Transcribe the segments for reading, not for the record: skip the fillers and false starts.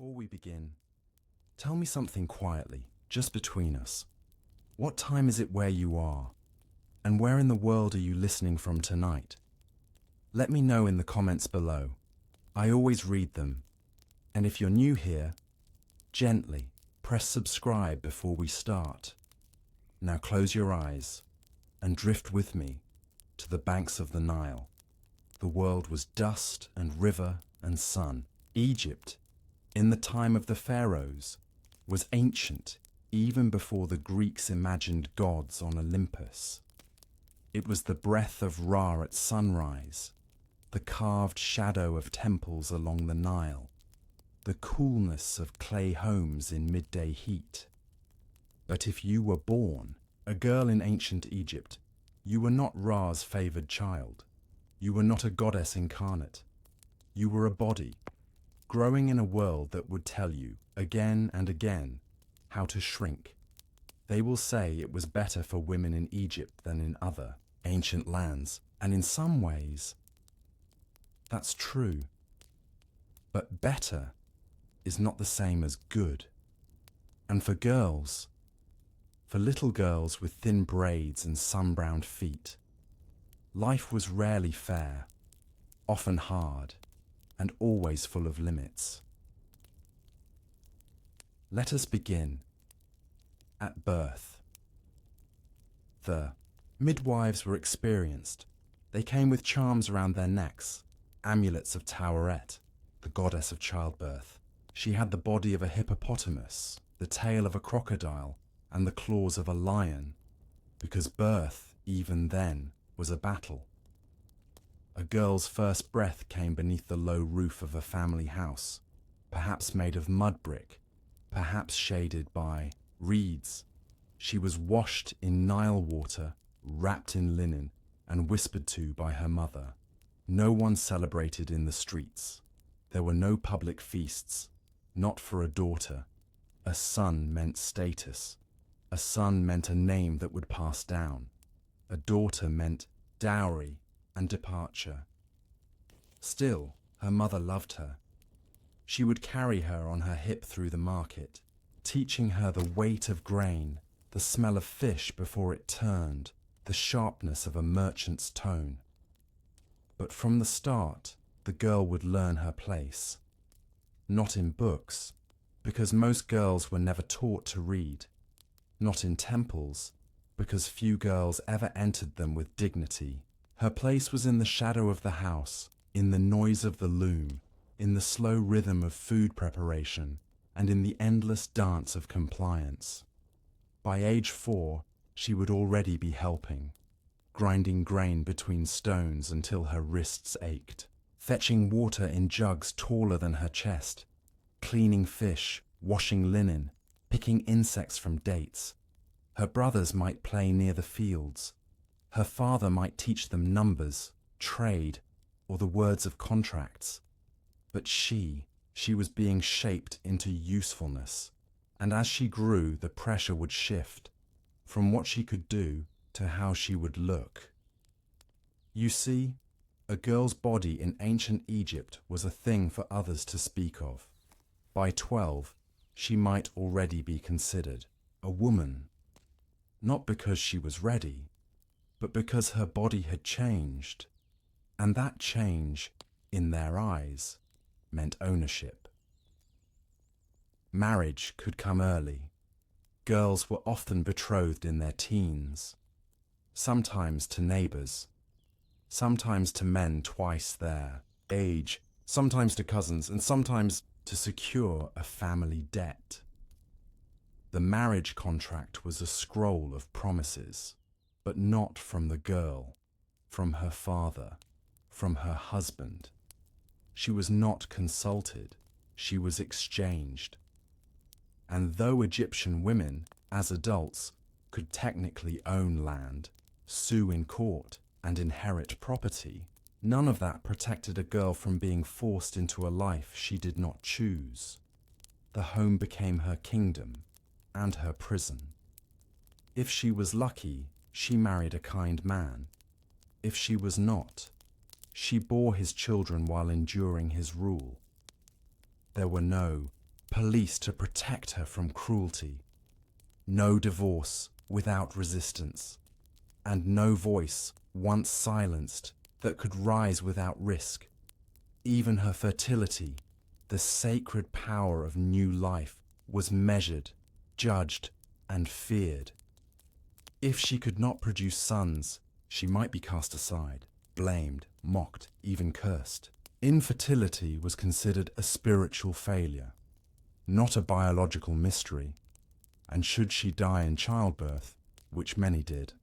Before we begin, tell me something quietly, just between us. What time is it where you are? And where in the world are you listening from tonight? Let me know in the comments below. I always read them. And if you're new here, gently press subscribe before we start. Now close your eyes and drift with me to the banks of the Nile. The world was dust and river and sun. Egypt, in the time of the pharaohs, was ancient even before the Greeks imagined gods on Olympus. It was the breath of Ra at sunrise, the carved shadow of temples along the Nile, the coolness of clay homes in midday heat. But if you were born a girl in ancient Egypt, you were not Ra's favored child. You were not a goddess incarnate. You were a body, growing in a world that would tell you, again and again, how to shrink. They will say it was better for women in Egypt than in other ancient lands, and in some ways, that's true. But better is not the same as good. And for girls, for little girls with thin braids and sun-browned feet, life was rarely fair, often hard, and always full of limits. Let us begin at birth. The midwives were experienced. They came with charms around their necks, amulets of Taweret, the goddess of childbirth. She had the body of a hippopotamus, the tail of a crocodile, and the claws of a lion, because birth, even then, was a battle. A girl's first breath came beneath the low roof of a family house, perhaps made of mud brick, perhaps shaded by reeds. She was washed in Nile water, wrapped in linen, and whispered to by her mother. No one celebrated in the streets. There were no public feasts, not for a daughter. A son meant status. A son meant a name that would pass down. A daughter meant dowry and departure. Still, her mother loved her. She would carry her on her hip through the market, teaching her the weight of grain, the smell of fish before it turned, the sharpness of a merchant's tone. But from the start, the girl would learn her place. Not in books, because most girls were never taught to read. Not in temples, because few girls ever entered them with dignity. Her place was in the shadow of the house, in the noise of the loom, in the slow rhythm of food preparation, and in the endless dance of compliance. By age 4, she would already be helping, grinding grain between stones until her wrists ached, fetching water in jugs taller than her chest, cleaning fish, washing linen, picking insects from dates. Her brothers might play near the fields. Her father might teach them numbers, trade, or the words of contracts. But she was being shaped into usefulness. And as she grew, the pressure would shift from what she could do to how she would look. You see, a girl's body in ancient Egypt was a thing for others to speak of. By 12, she might already be considered a woman. Not because she was ready, but because her body had changed. And that change, in their eyes, meant ownership. Marriage could come early. Girls were often betrothed in their teens, sometimes to neighbors, sometimes to men twice their age, sometimes to cousins, and sometimes to secure a family debt. The marriage contract was a scroll of promises, but not from the girl, from her father, from her husband. She was not consulted, she was exchanged. And though Egyptian women, as adults, could technically own land, sue in court, and inherit property, none of that protected a girl from being forced into a life she did not choose. The home became her kingdom and her prison. If she was lucky, she married a kind man. If she was not, she bore his children while enduring his rule. There were no police to protect her from cruelty, no divorce without resistance, and no voice, once silenced, that could rise without risk. Even her fertility, the sacred power of new life, was measured, judged, and feared. If she could not produce sons, she might be cast aside, blamed, mocked, even cursed. Infertility was considered a spiritual failure, not a biological mystery, and should she die in childbirth, which many did,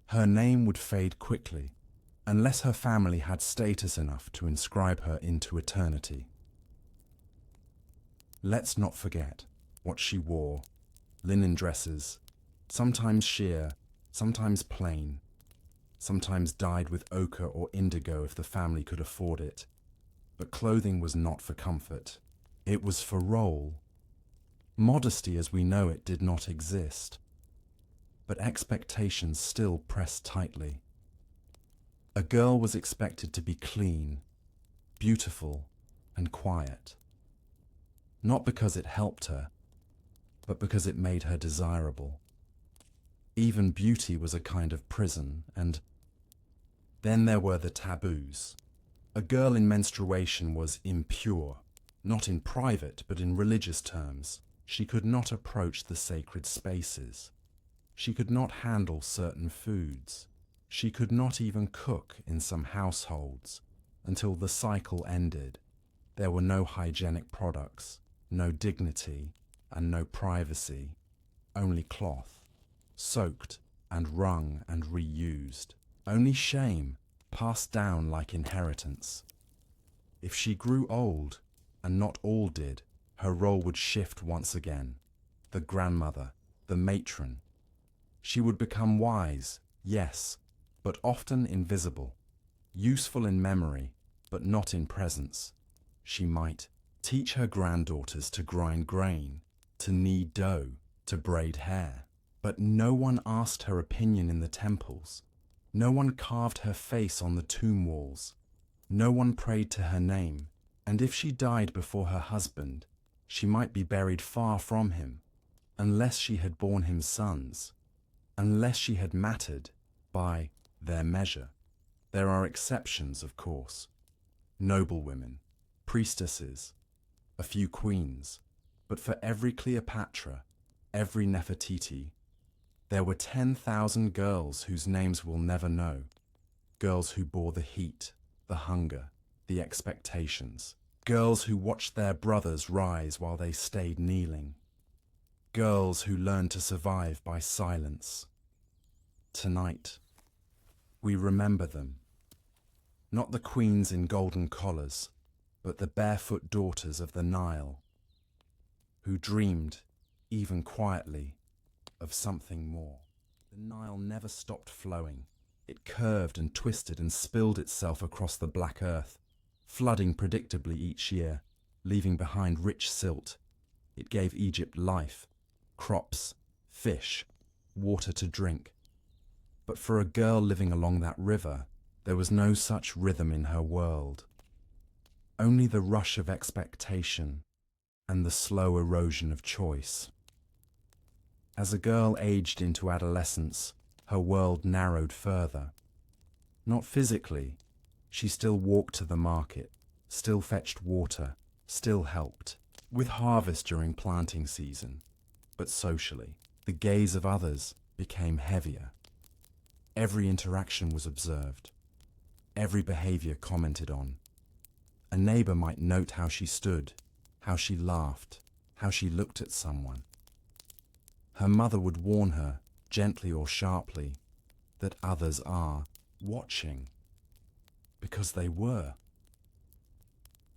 her name would fade quickly, unless her family had status enough to inscribe her into eternity. Let's not forget what she wore: linen dresses, sometimes sheer, sometimes plain, sometimes dyed with ochre or indigo if the family could afford it. But clothing was not for comfort. It was for role. Modesty as we know it did not exist, but expectations still pressed tightly. A girl was expected to be clean, beautiful, and quiet. Not because it helped her, but because it made her desirable. Even beauty was a kind of prison, and then there were the taboos. A girl in menstruation was impure, not in private, but in religious terms. She could not approach the sacred spaces. She could not handle certain foods. She could not even cook in some households until the cycle ended. There were no hygienic products, no dignity, and no privacy, only cloth, soaked and wrung and reused, only shame passed down like inheritance. If she grew old, and not all did, her role would shift once again. The grandmother, the matron. She would become wise, yes, but often invisible, useful in memory, but not in presence. She might teach her granddaughters to grind grain, to knead dough, to braid hair, but no one asked her opinion in the temples. No one carved her face on the tomb walls. No one prayed to her name, and if she died before her husband, she might be buried far from him, unless she had borne him sons, unless she had mattered by their measure. There are exceptions, of course. Noble women, priestesses, a few queens, but for every Cleopatra, every Nefertiti, there were 10,000 girls whose names we'll never know. Girls who bore the heat, the hunger, the expectations. Girls who watched their brothers rise while they stayed kneeling. Girls who learned to survive by silence. Tonight, we remember them. Not the queens in golden collars, but the barefoot daughters of the Nile, who dreamed, even quietly, of something more. The Nile never stopped flowing. It curved and twisted and spilled itself across the black earth, flooding predictably each year, leaving behind rich silt. It gave Egypt life, crops, fish, water to drink. But for a girl living along that river, there was no such rhythm in her world. Only the rush of expectation and the slow erosion of choice. As a girl aged into adolescence, her world narrowed further. Not physically. She still walked to the market, still fetched water, still helped, with harvest during planting season. But socially, the gaze of others became heavier. Every interaction was observed. Every behavior commented on. A neighbor might note how she stood, how she laughed, how she looked at someone. Her mother would warn her, gently or sharply, that others are watching. Because they were.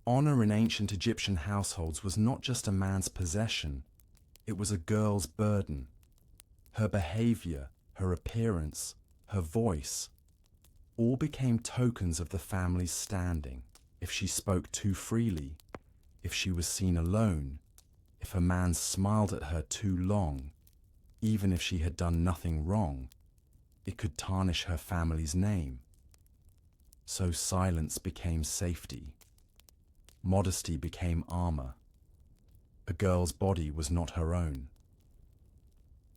Honor in ancient Egyptian households was not just a man's possession, it was a girl's burden. Her behavior, her appearance, her voice, all became tokens of the family's standing. If she spoke too freely, if she was seen alone, if a man smiled at her too long, even if she had done nothing wrong, it could tarnish her family's name. So silence became safety. Modesty became armor. A girl's body was not her own.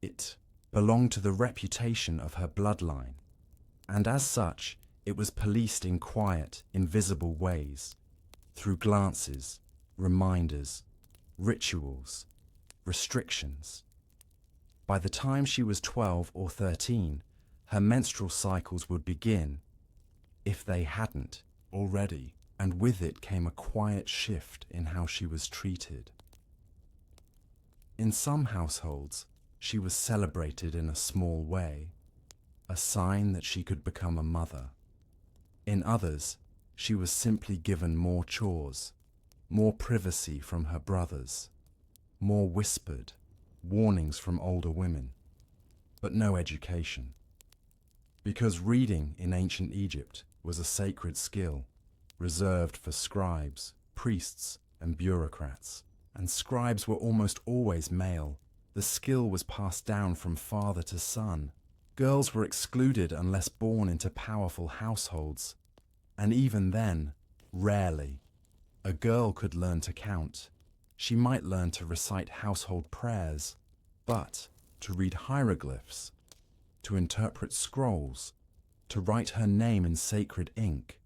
It belonged to the reputation of her bloodline, and as such, it was policed in quiet, invisible ways, through glances, reminders, rituals, restrictions. By the time she was 12 or 13, her menstrual cycles would begin, if they hadn't already, and with it came a quiet shift in how she was treated. In some households, she was celebrated in a small way, a sign that she could become a mother. In others, she was simply given more chores, more privacy from her brothers, more whispered warnings from older women, but no education. Because reading in ancient Egypt was a sacred skill, reserved for scribes, priests, and bureaucrats, and scribes were almost always male. The skill was passed down from father to son. Girls were excluded unless born into powerful households, and even then, rarely. A girl could learn to count. She might learn to recite household prayers, but to read hieroglyphs, to interpret scrolls, to write her name in sacred ink,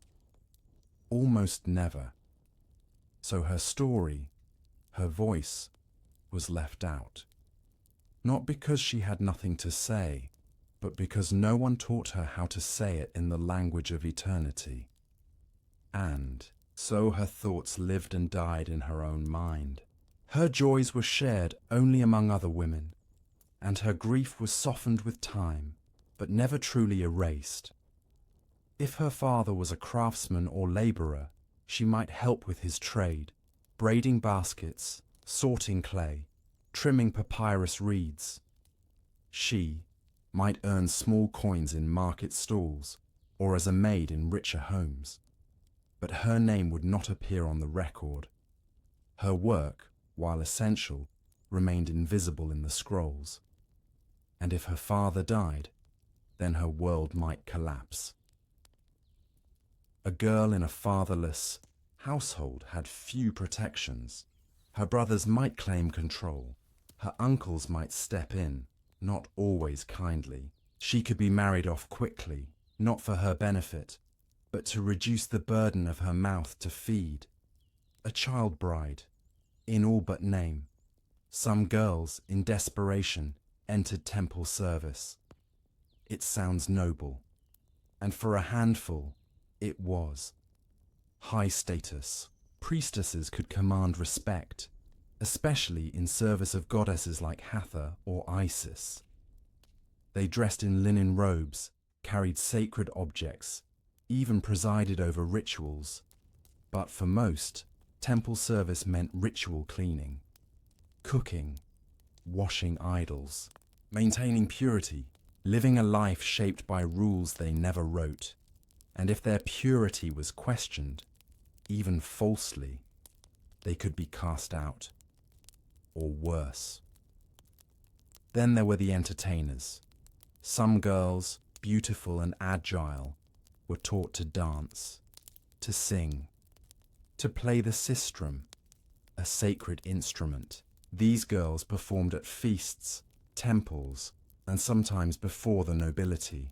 almost never. So her story, her voice, was left out. Not because she had nothing to say, but because no one taught her how to say it in the language of eternity. And so her thoughts lived and died in her own mind. Her joys were shared only among other women, and her grief was softened with time, but never truly erased. If her father was a craftsman or labourer, she might help with his trade, braiding baskets, sorting clay, trimming papyrus reeds. She might earn small coins in market stalls or as a maid in richer homes. But her name would not appear on the record. Her work, while essential, remained invisible in the scrolls. And if her father died, then her world might collapse. A girl in a fatherless household had few protections. Her brothers might claim control. Her uncles might step in, not always kindly. She could be married off quickly, not for her benefit, but to reduce the burden of her mouth to feed. A child bride, in all but name. Some girls, in desperation, entered temple service. It sounds noble, and for a handful, it was. High status. Priestesses could command respect, especially in service of goddesses like Hathor or Isis. They dressed in linen robes, carried sacred objects, even presided over rituals. But for most, temple service meant ritual cleaning, cooking, washing idols, maintaining purity, living a life shaped by rules they never wrote. And if their purity was questioned, even falsely, they could be cast out, or worse. Then there were the entertainers. Some girls, beautiful and agile, were taught to dance, to sing, to play the sistrum, a sacred instrument. These girls performed at feasts, temples, and sometimes before the nobility.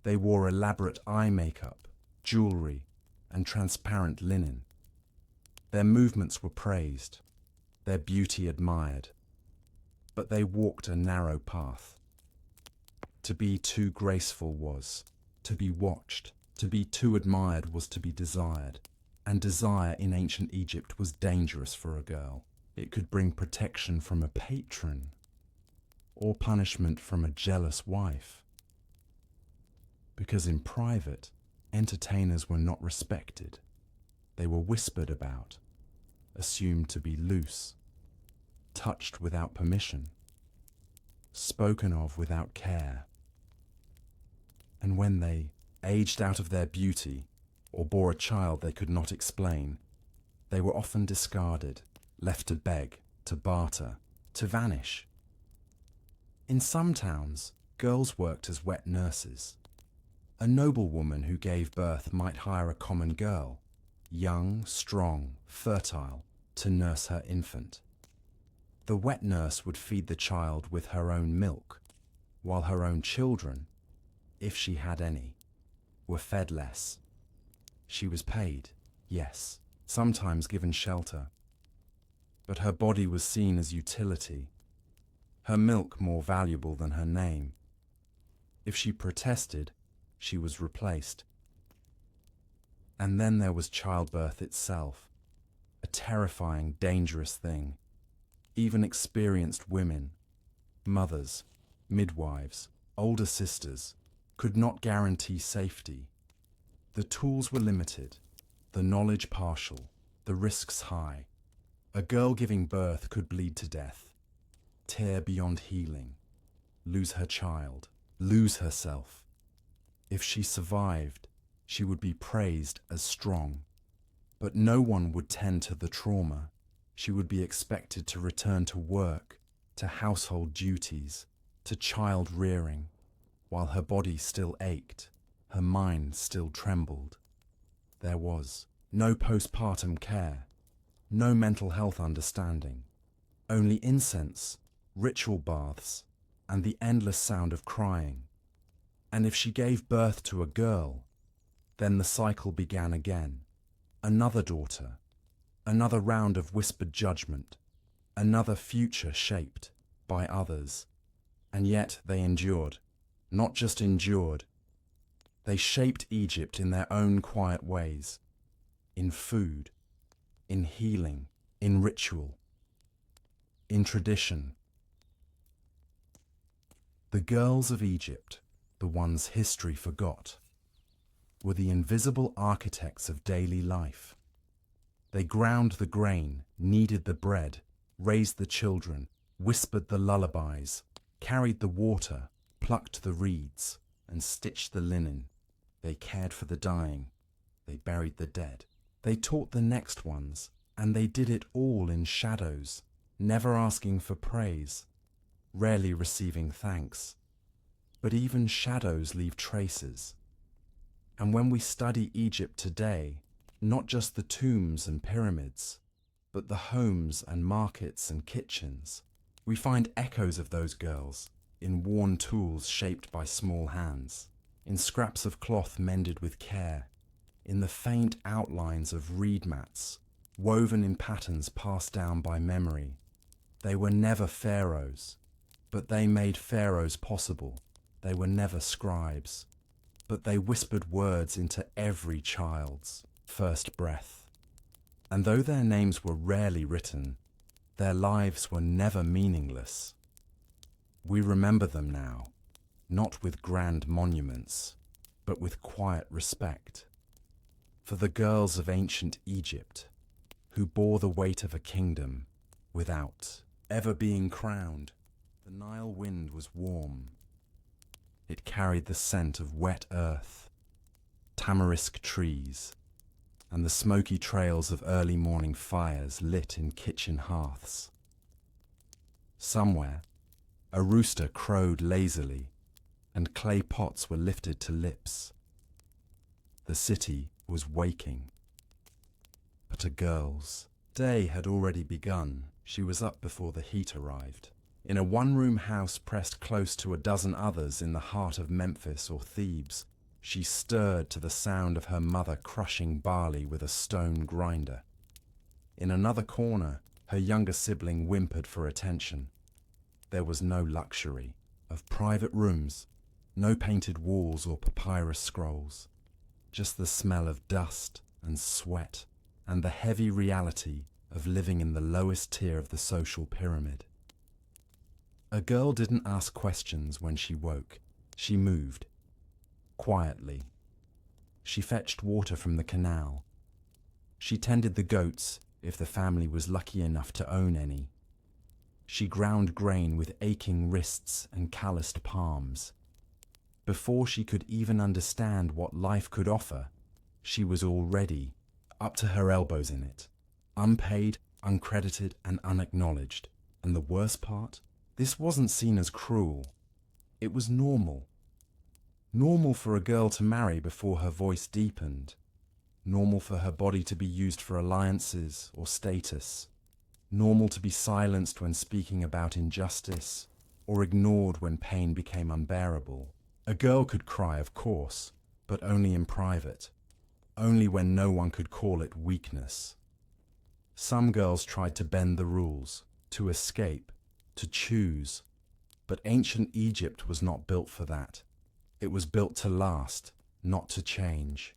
They wore elaborate eye makeup, jewelry, and transparent linen. Their movements were praised, their beauty admired, but they walked a narrow path. To be too graceful was to be watched. To be too admired was to be desired, and desire in ancient Egypt was dangerous for a girl. It could bring protection from a patron, or punishment from a jealous wife. Because in private, entertainers were not respected. They were whispered about, assumed to be loose, touched without permission, spoken of without care. And when they aged out of their beauty or bore a child they could not explain, they were often discarded, left to beg, to barter, to vanish. In some towns, girls worked as wet nurses. A noblewoman who gave birth might hire a common girl, young, strong, fertile, to nurse her infant. The wet nurse would feed the child with her own milk, while her own children, if she had any, were fed less. She was paid, yes, sometimes given shelter, but her body was seen as utility, her milk more valuable than her name. If she protested, she was replaced. And then there was childbirth itself, a terrifying, dangerous thing. Even experienced women, mothers, midwives, older sisters, could not guarantee safety. The tools were limited, the knowledge partial, the risks high. A girl giving birth could bleed to death, tear beyond healing, lose her child, lose herself. If she survived, she would be praised as strong. But no one would tend to the trauma. She would be expected to return to work, to household duties, to child rearing, while her body still ached, her mind still trembled. There was no postpartum care, no mental health understanding, only incense, ritual baths, and the endless sound of crying. And if she gave birth to a girl, then the cycle began again. Another daughter, another round of whispered judgment, another future shaped by others. And yet they endured, not just endured. They shaped Egypt in their own quiet ways, in food, in healing, in ritual, in tradition. The girls of Egypt, the ones history forgot, were the invisible architects of daily life. They ground the grain, kneaded the bread, raised the children, whispered the lullabies, carried the water, plucked the reeds, and stitched the linen. They cared for the dying. They buried the dead. They taught the next ones, and they did it all in shadows, never asking for praise, rarely receiving thanks. But even shadows leave traces. And when we study Egypt today, not just the tombs and pyramids, but the homes and markets and kitchens, we find echoes of those girls in worn tools shaped by small hands, in scraps of cloth mended with care, in the faint outlines of reed mats, woven in patterns passed down by memory. They were never pharaohs, but they made pharaohs possible. They were never scribes, but they whispered words into every child's first breath. And though their names were rarely written, their lives were never meaningless. We remember them now, not with grand monuments, but with quiet respect. For the girls of ancient Egypt, who bore the weight of a kingdom without ever being crowned. The Nile wind was warm. It carried the scent of wet earth, tamarisk trees, and the smoky trails of early morning fires lit in kitchen hearths. Somewhere, a rooster crowed lazily, and clay pots were lifted to lips. The city was waking. But a girl's day had already begun. She was up before the heat arrived. In a one-room house pressed close to a dozen others in the heart of Memphis or Thebes, she stirred to the sound of her mother crushing barley with a stone grinder. In another corner, her younger sibling whimpered for attention. There was no luxury of private rooms, no painted walls or papyrus scrolls, just the smell of dust and sweat and the heavy reality of living in the lowest tier of the social pyramid. A girl didn't ask questions when she woke. She moved, quietly. She fetched water from the canal. She tended the goats if the family was lucky enough to own any. She ground grain with aching wrists and calloused palms. Before she could even understand what life could offer, she was already up to her elbows in it, unpaid, uncredited, and unacknowledged. And the worst part? This wasn't seen as cruel. It was normal. Normal for a girl to marry before her voice deepened. normal for her body to be used for alliances or status, normal to be silenced when speaking about injustice, or ignored when pain became unbearable. A girl could cry, of course, but only in private, only when no one could call it weakness. Some girls tried to bend the rules, to escape, to choose, but ancient Egypt was not built for that. It was built to last, not to change.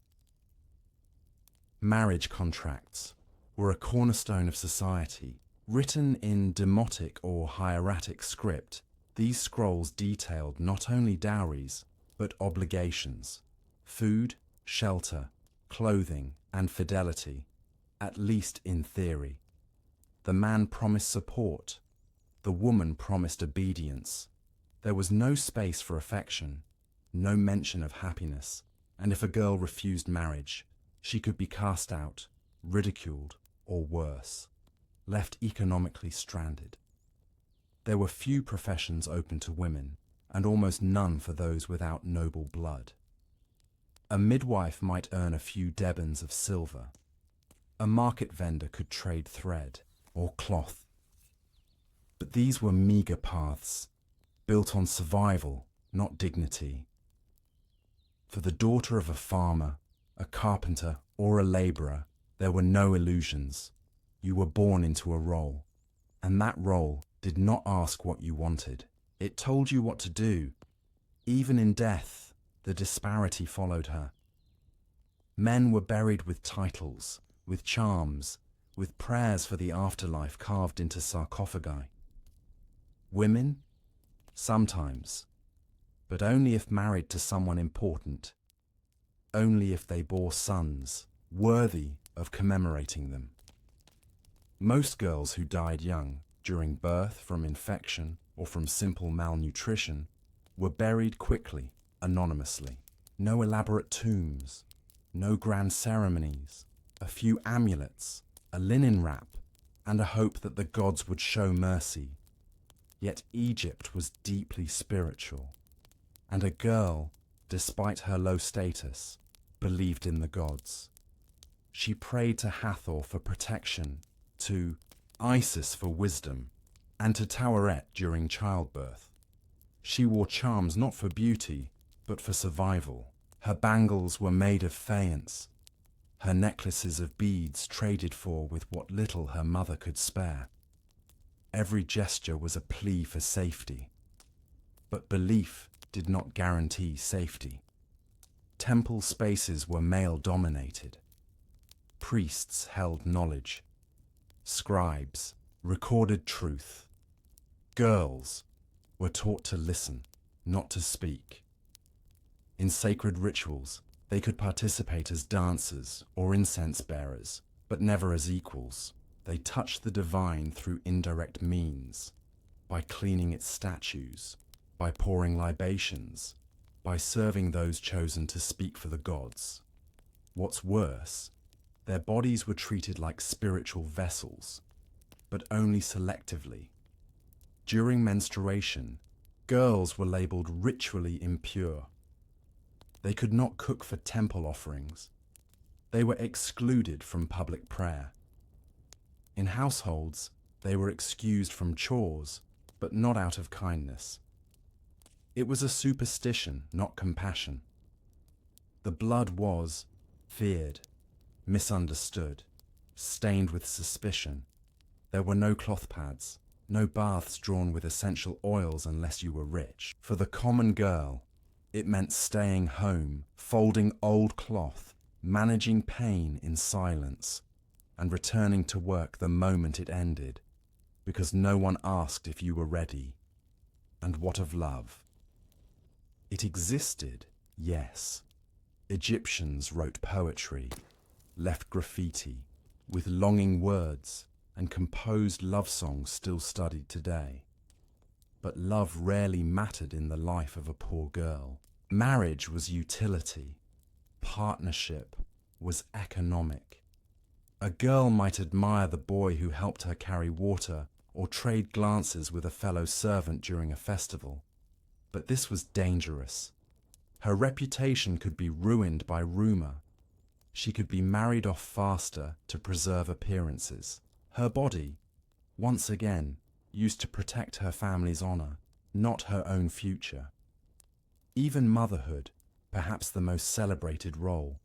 Marriage contracts were a cornerstone of society. Written in demotic or hieratic script, these scrolls detailed not only dowries, but obligations: food, shelter, clothing, and fidelity, at least in theory. The man promised support. The woman promised obedience. There was no space for affection, no mention of happiness, and if a girl refused marriage, she could be cast out, ridiculed, or worse, left economically stranded. There were few professions open to women, and almost none for those without noble blood. A midwife might earn a few debons of silver. A market vendor could trade thread or cloth. But these were meager paths, built on survival, not dignity. For the daughter of a farmer, a carpenter, or a laborer, there were no illusions. You were born into a role, and that role did not ask what you wanted. It told you what to do. Even in death, the disparity followed her. Men were buried with titles, with charms, with prayers for the afterlife carved into sarcophagi. Women? Sometimes, but only if married to someone important. Only if they bore sons, worthy of commemorating them. Most girls who died young, during birth from infection or from simple malnutrition, were buried quickly, anonymously. No elaborate tombs, no grand ceremonies, a few amulets, a linen wrap, and a hope that the gods would show mercy. Yet Egypt was deeply spiritual, and a girl, despite her low status, believed in the gods. She prayed to Hathor for protection, to Isis for wisdom, and to Taweret during childbirth. She wore charms not for beauty, but for survival. Her bangles were made of faience, her necklaces of beads traded for with what little her mother could spare. Every gesture was a plea for safety, but belief did not guarantee safety. Temple spaces were male-dominated. Priests held knowledge. Scribes recorded truth. Girls were taught to listen, not to speak. In sacred rituals, they could participate as dancers or incense bearers, but never as equals. They touched the divine through indirect means, by cleaning its statues, by pouring libations, by serving those chosen to speak for the gods. What's worse, their bodies were treated like spiritual vessels, but only selectively. During menstruation, girls were labeled ritually impure. They could not cook for temple offerings. They were excluded from public prayer. In households, they were excused from chores, but not out of kindness. It was a superstition, not compassion. The blood was feared, misunderstood, stained with suspicion. There were no cloth pads, no baths drawn with essential oils unless you were rich. For the common girl, it meant staying home, folding old cloth, managing pain in silence, and returning to work the moment it ended, because no one asked if you were ready. And what of love? It existed, yes. Egyptians wrote poetry, left graffiti, with longing words, and composed love songs still studied today. But love rarely mattered in the life of a poor girl. Marriage was utility. Partnership was economic. A girl might admire the boy who helped her carry water or trade glances with a fellow servant during a festival. But this was dangerous. Her reputation could be ruined by rumor. She could be married off faster to preserve appearances. Her body, once again, used to protect her family's honor, not her own future. Even motherhood, perhaps the most celebrated role,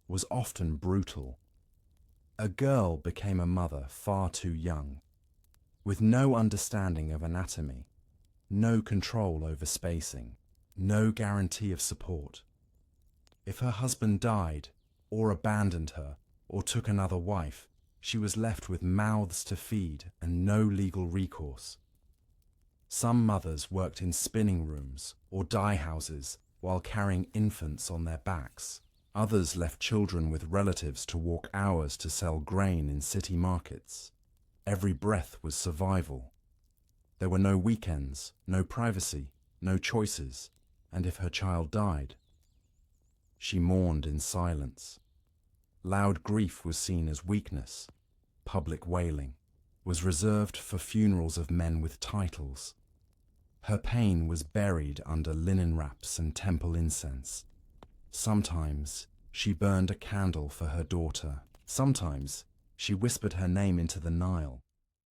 was often brutal. A girl became a mother far too young, with no understanding of anatomy, no control over spacing, no guarantee of support. If her husband died, or abandoned her, or took another wife, she was left with mouths to feed and no legal recourse. Some mothers worked in spinning rooms or dye houses while carrying infants on their backs. Others left children with relatives to walk hours to sell grain in city markets. Every breath was survival. There were no weekends, no privacy, no choices, and if her child died, she mourned in silence. Loud grief was seen as weakness. Public wailing was reserved for funerals of men with titles. Her pain was buried under linen wraps and temple incense. Sometimes she burned a candle for her daughter. Sometimes she whispered her name into the Nile.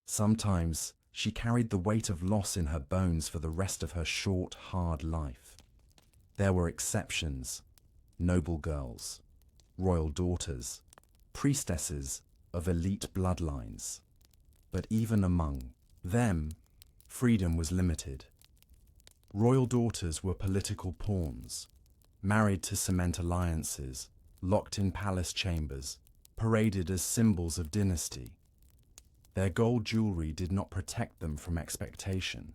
Sometimes she carried the weight of loss in her bones for the rest of her short, hard life. There were exceptions: noble girls, royal daughters, priestesses of elite bloodlines. But even among them, freedom was limited. Royal daughters were political pawns, married to cement alliances, locked in palace chambers, paraded as symbols of dynasty. Their gold jewelry did not protect them from expectation.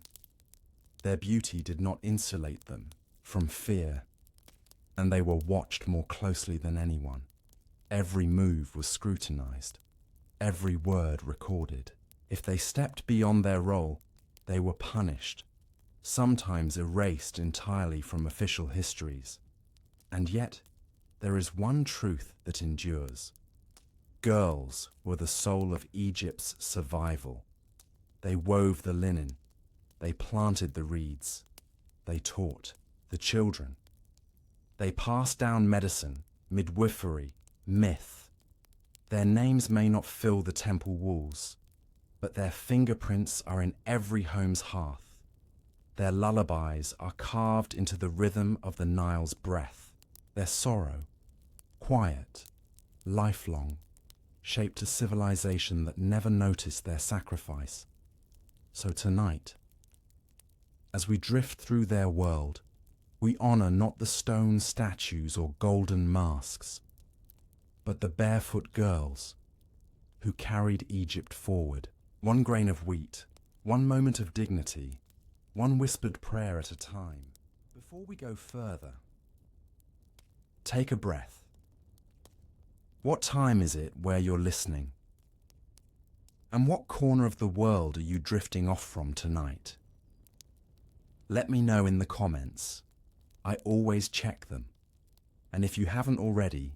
Their beauty did not insulate them from fear, and they were watched more closely than anyone. Every move was scrutinized, every word recorded. If they stepped beyond their role, they were punished, sometimes erased entirely from official histories. And yet, there is one truth that endures. Girls were the soul of Egypt's survival. They wove the linen, they planted the reeds, they taught the children. They passed down medicine, midwifery, myth. Their names may not fill the temple walls, but their fingerprints are in every home's hearth. Their lullabies are carved into the rhythm of the Nile's breath. Their sorrow, quiet, lifelong, shaped a civilization that never noticed their sacrifice. So tonight, as we drift through their world, we honor not the stone statues or golden masks, but the barefoot girls who carried Egypt forward. One grain of wheat, one moment of dignity, one whispered prayer at a time. Before we go further, take a breath. What time is it where you're listening? And what corner of the world are you drifting off from tonight? Let me know in the comments. I always check them. And if you haven't already,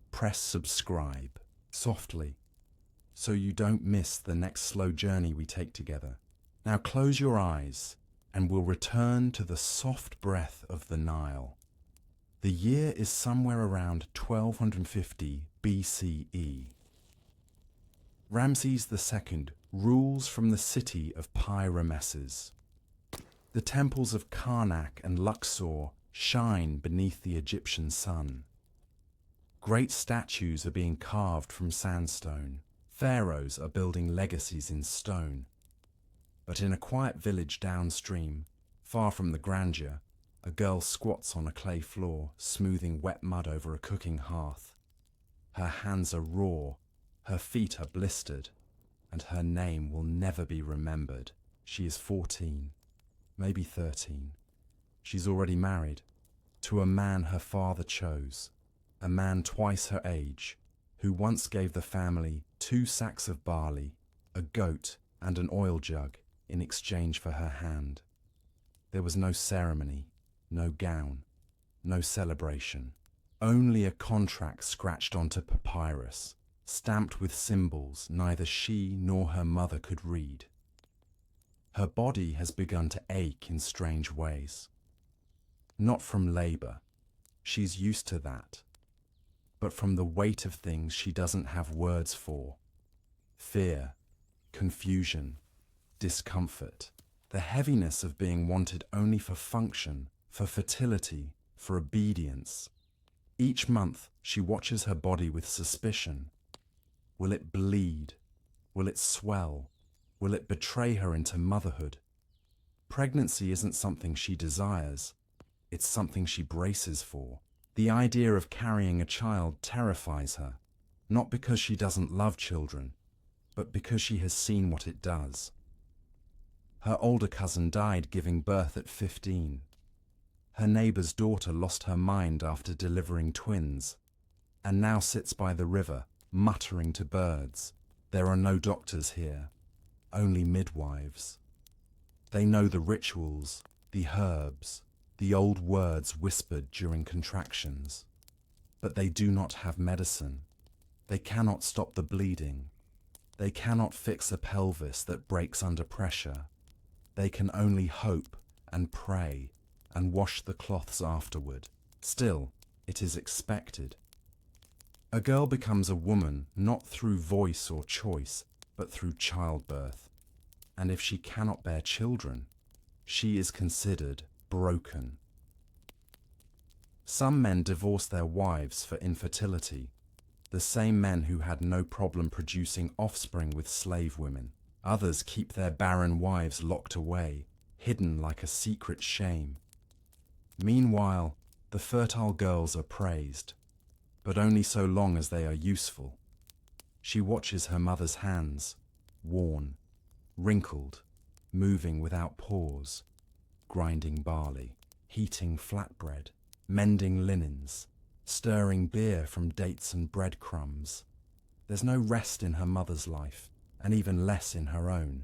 press subscribe softly so you don't miss the next slow journey we take together. Now close your eyes and we'll return to the soft breath of the Nile. The year is somewhere around 1250 BCE. Ramses II rules from the city of Pi-Ramesses. The temples of Karnak and Luxor shine beneath the Egyptian sun. Great statues are being carved from sandstone. Pharaohs are building legacies in stone. But in a quiet village downstream, far from the grandeur, a girl squats on a clay floor, smoothing wet mud over a cooking hearth. Her hands are raw, her feet are blistered, and her name will never be remembered. She is 14, maybe 13. She's already married to a man her father chose, a man twice her age, who once gave the family 2 sacks of barley, a goat, and an oil jug in exchange for her hand. There was no ceremony, no gown, no celebration, only a contract scratched onto papyrus, stamped with symbols neither she nor her mother could read. Her body has begun to ache in strange ways. Not from labor. She's used to that. but from the weight of things she doesn't have words for. Fear, confusion, discomfort, the heaviness of being wanted only for function, for fertility, for obedience. Each month she watches her body with suspicion. Will it bleed? Will it swell? Will it betray her into motherhood? Pregnancy isn't something she desires. It's something she braces for. The idea of carrying a child terrifies her, not because she doesn't love children, but because she has seen what it does. Her older cousin died giving birth at 15. Her neighbor's daughter lost her mind after delivering twins, and now sits by the river, muttering to birds. There are no doctors here, only midwives. They know the rituals, the herbs, the old words whispered during contractions. But they do not have medicine. They cannot stop the bleeding. They cannot fix a pelvis that breaks under pressure. They can only hope and pray and wash the cloths afterward. Still, it is expected. A girl becomes a woman not through voice or choice, but through childbirth. And if she cannot bear children, she is considered broken. Some men divorce their wives for infertility, the same men who had no problem producing offspring with slave women. Others keep their barren wives locked away, hidden like a secret shame. Meanwhile, the fertile girls are praised, but only so long as they are useful. She watches her mother's hands, worn, wrinkled, moving without pause, grinding barley, heating flatbread, mending linens, stirring beer from dates and breadcrumbs. There's no rest in her mother's life, and even less in her own.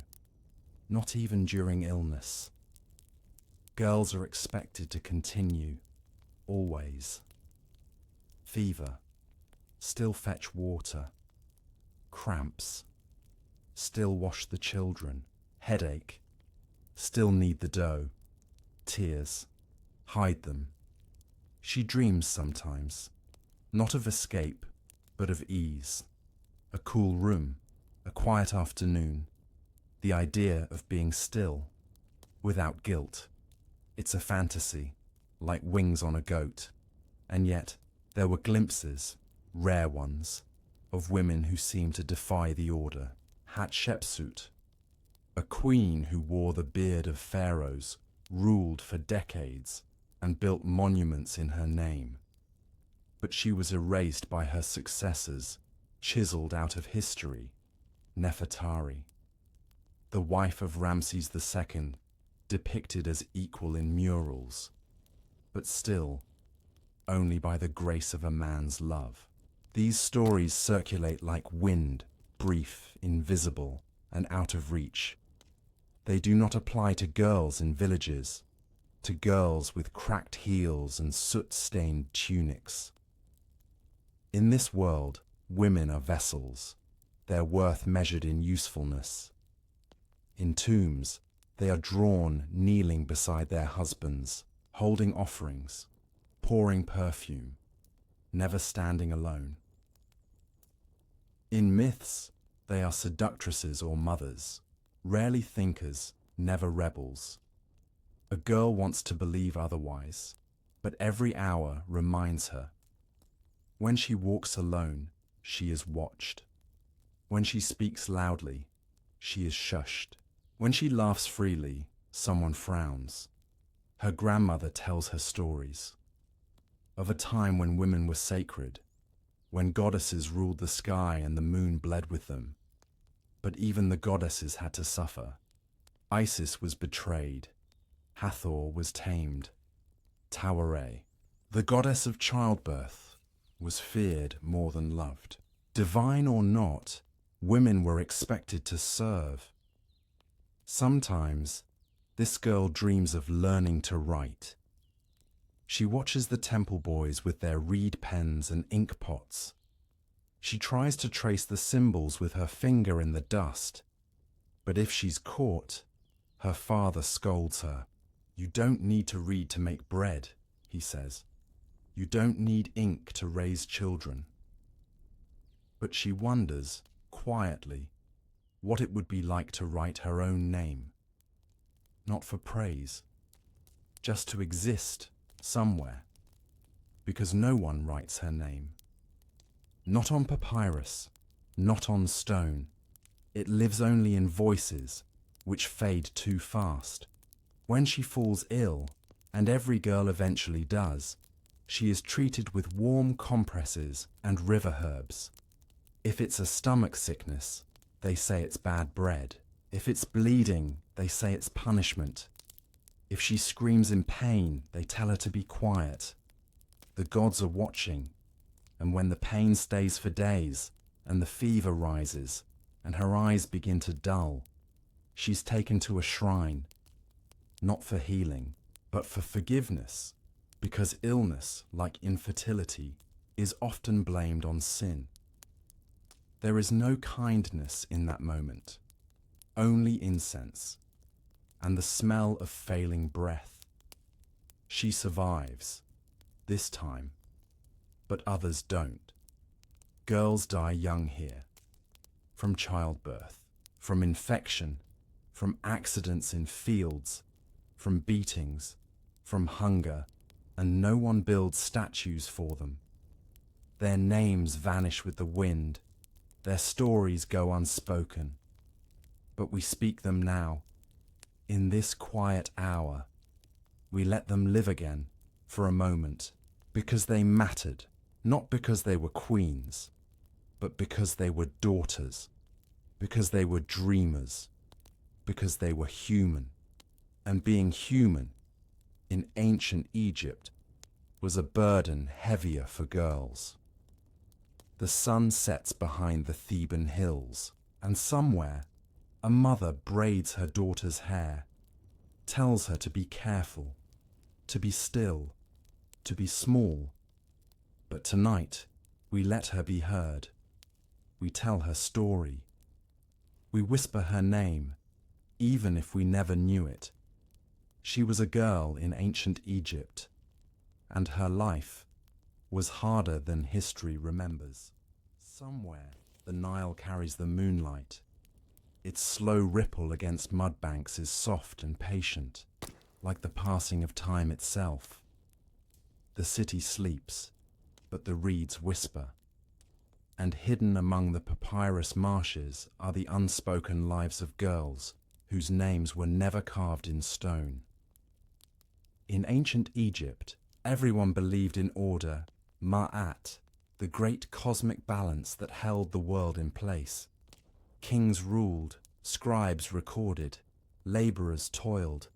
Not even during illness. Girls are expected to continue, always. Fever, still fetch water. Cramps, still wash the children. Headache, still knead the dough. Tears, hide them. She dreams sometimes, not of escape, but of ease. A cool room, a quiet afternoon, the idea of being still, without guilt. It's a fantasy, like wings on a goat. And yet, there were glimpses, rare ones, of women who seemed to defy the order. Hatshepsut, a queen who wore the beard of pharaohs, ruled for decades, and built monuments in her name. But she was erased by her successors, chiseled out of history. Nefertari, the wife of Ramses II, depicted as equal in murals, but still, only by the grace of a man's love. These stories circulate like wind, brief, invisible, and out of reach. They do not apply to girls in villages, to girls with cracked heels and soot-stained tunics. In this world, women are vessels, their worth measured in usefulness. In tombs, they are drawn kneeling beside their husbands, holding offerings, pouring perfume, never standing alone. In myths, they are seductresses or mothers, rarely thinkers, never rebels. A girl wants to believe otherwise, but every hour reminds her. When she walks alone, she is watched. When she speaks loudly, she is shushed. When she laughs freely, someone frowns. Her grandmother tells her stories of a time when women were sacred, when goddesses ruled the sky and the moon bled with them. But even the goddesses had to suffer. Isis was betrayed. Hathor was tamed. Tawaret, the goddess of childbirth, was feared more than loved. Divine or not, women were expected to serve. Sometimes, this girl dreams of learning to write. She watches the temple boys with their reed pens and ink pots. She tries to trace the symbols with her finger in the dust. But if she's caught, her father scolds her. "You don't need to read to make bread," he says. You don't need ink to raise children. But she wonders, quietly, what it would be like to write her own name. Not for praise, just to exist somewhere, because no one writes her name. Not on papyrus, not on stone. It lives only in voices, which fade too fast. When she falls ill, and every girl eventually does, she is treated with warm compresses and river herbs. If it's a stomach sickness, they say it's bad bread. If it's bleeding, they say it's punishment. If she screams in pain, they tell her to be quiet. The gods are watching, and when the pain stays for days, and the fever rises, and her eyes begin to dull, she's taken to a shrine, not for healing, but for forgiveness, because illness, like infertility, is often blamed on sin. There is no kindness in that moment, only incense, and the smell of failing breath. She survives, this time, but others don't. Girls die young here, from childbirth, from infection, from accidents in fields, from beatings, from hunger, and no one builds statues for them. Their names vanish with the wind, their stories go unspoken. But we speak them now. In this quiet hour, we let them live again for a moment, because they mattered, not because they were queens, but because they were daughters, because they were dreamers, because they were human. And being human in ancient Egypt was a burden heavier for girls. The sun sets behind the Theban hills, and somewhere a mother braids her daughter's hair, tells her to be careful, to be still, to be small. But tonight we let her be heard. We tell her story. We whisper her name, even if we never knew it. She was a girl in ancient Egypt, and her life was harder than history remembers. Somewhere the Nile carries the moonlight. Its slow ripple against mud banks is soft and patient, like the passing of time itself. The city sleeps, but the reeds whisper. And hidden among the papyrus marshes are the unspoken lives of girls whose names were never carved in stone. In ancient Egypt, everyone believed in order, Ma'at, the great cosmic balance that held the world in place. Kings ruled, scribes recorded, laborers toiled,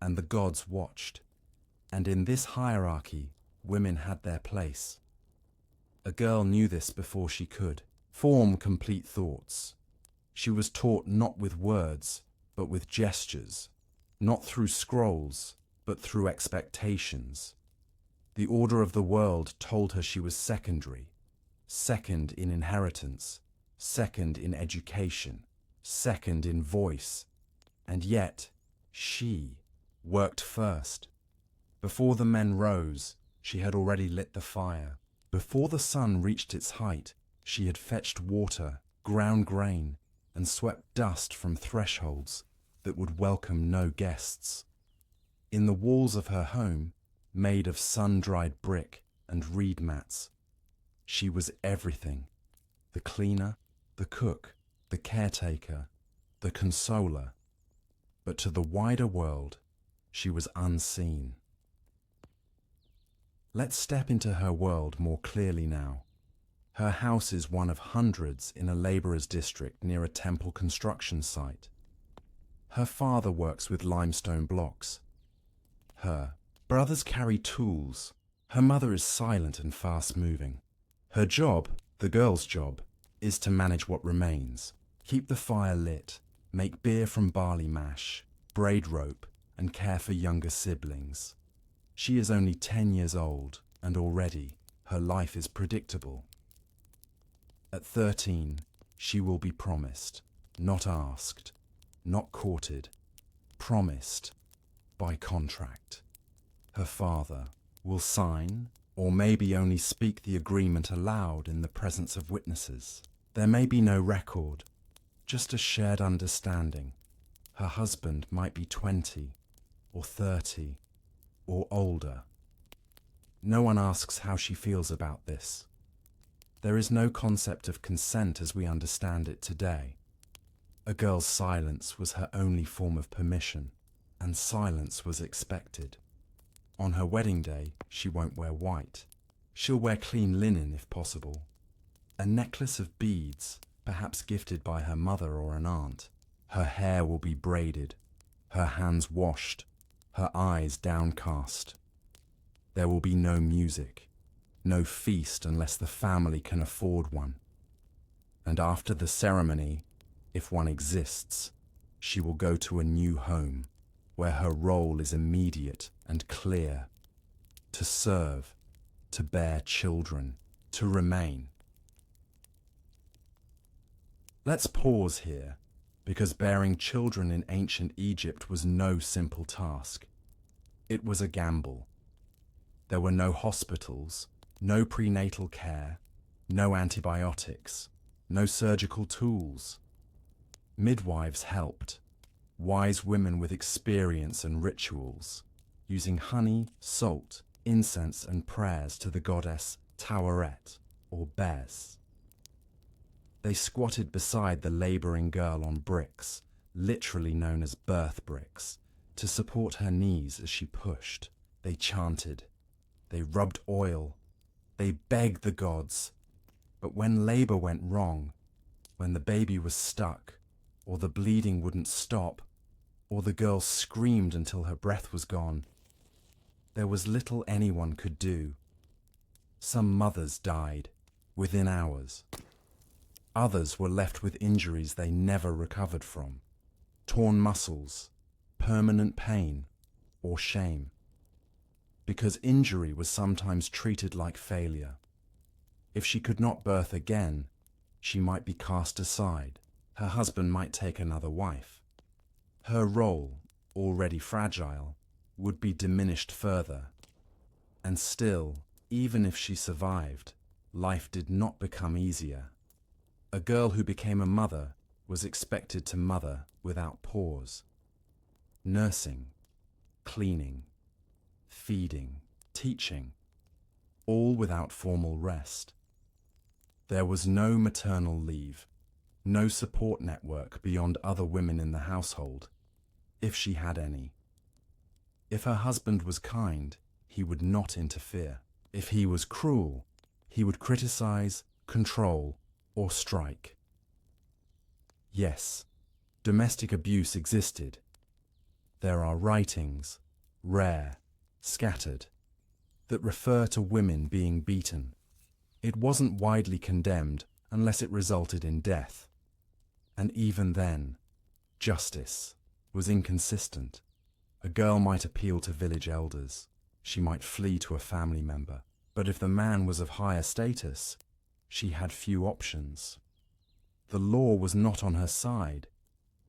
and the gods watched. And in this hierarchy, women had their place. A girl knew this before she could form complete thoughts. She was taught not with words, but with gestures, not through scrolls, but through expectations. The order of the world told her she was secondary, second in inheritance, second in education, second in voice, and yet she worked first. Before the men rose, she had already lit the fire. Before the sun reached its height, she had fetched water, ground grain, and swept dust from thresholds that would welcome no guests. In the walls of her home, made of sun-dried brick and reed mats, she was everything: the cleaner, the cook, the caretaker, the consoler. But to the wider world, she was unseen. Let's step into her world more clearly now. Her house is one of hundreds in a labourer's district near a temple construction site. Her father works with limestone blocks. Her brothers carry tools. Her mother is silent and fast-moving. Her job, the girl's job, is to manage what remains, keep the fire lit, make beer from barley mash, braid rope, and care for younger siblings. She is only 10 years old, and already her life is predictable. At 13, she will be promised, not asked, not courted, promised by contract. Her father will sign or maybe only speak the agreement aloud in the presence of witnesses. There may be no record, just a shared understanding. Her husband might be 20 or 30 or older. No one asks how she feels about this. There is no concept of consent as we understand it today. A girl's silence was her only form of permission, and silence was expected. On her wedding day, she won't wear white. She'll wear clean linen if possible. A necklace of beads, perhaps gifted by her mother or an aunt. Her hair will be braided, her hands washed, her eyes downcast. There will be no music, no feast unless the family can afford one. And after the ceremony, if one exists, she will go to a new home, where her role is immediate and clear: to serve, to bear children, to remain. Let's pause here, because bearing children in ancient Egypt was no simple task. It was a gamble. There were no hospitals, no prenatal care, no antibiotics, no surgical tools. Midwives helped, wise women with experience and rituals, using honey, salt, incense and prayers to the goddess Taweret or Bez. They squatted beside the labouring girl on bricks, literally known as birth bricks, to support her knees as she pushed. They chanted, they rubbed oil, they begged the gods. But when labour went wrong, when the baby was stuck, or the bleeding wouldn't stop, or the girl screamed until her breath was gone, there was little anyone could do. Some mothers died within hours. Others were left with injuries they never recovered from, torn muscles, permanent pain, or shame. Because injury was sometimes treated like failure. If she could not birth again, she might be cast aside. Her husband might take another wife. Her role, already fragile, would be diminished further. And still, even if she survived, life did not become easier. A girl who became a mother was expected to mother without pause. Nursing, cleaning, feeding, teaching, all without formal rest. There was no maternal leave, no support network beyond other women in the household, if she had any. If her husband was kind, he would not interfere. If he was cruel, he would criticize, control, or strike. Yes, domestic abuse existed. There are writings, rare, scattered, that refer to women being beaten. It wasn't widely condemned unless it resulted in death. And even then, justice was inconsistent. A girl might appeal to village elders. She might flee to a family member. But if the man was of higher status, she had few options. The law was not on her side.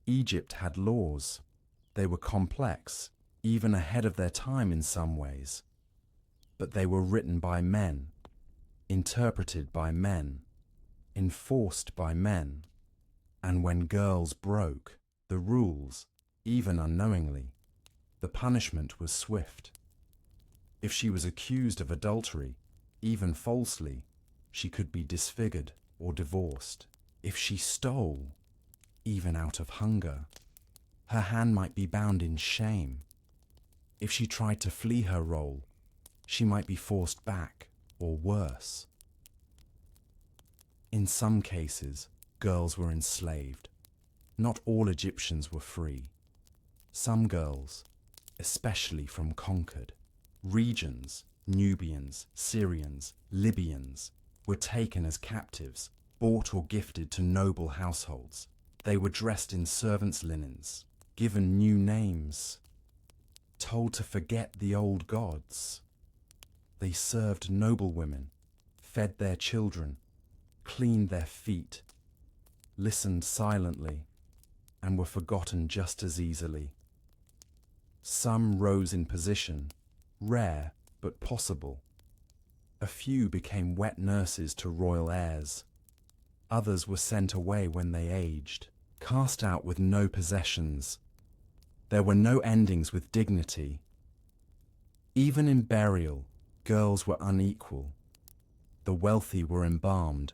Egypt had laws. They were complex, even ahead of their time in some ways. But they were written by men, interpreted by men, enforced by men. And when girls broke the rules, even unknowingly, the punishment was swift. If she was accused of adultery, even falsely, she could be disfigured or divorced. If she stole, even out of hunger, her hand might be bound in shame. If she tried to flee her role, she might be forced back, or worse. In some cases, girls were enslaved. Not all Egyptians were free. Some girls, especially from conquered regions, Nubians, Syrians, Libyans, were taken as captives, bought or gifted to noble households. They were dressed in servants' linens, given new names, told to forget the old gods. They served noblewomen, fed their children, cleaned their feet, listened silently, and were forgotten just as easily. Some rose in position, rare but possible. A few became wet nurses to royal heirs. Others were sent away when they aged, cast out with no possessions. There were no endings with dignity. Even in burial, girls were unequal. The wealthy were embalmed,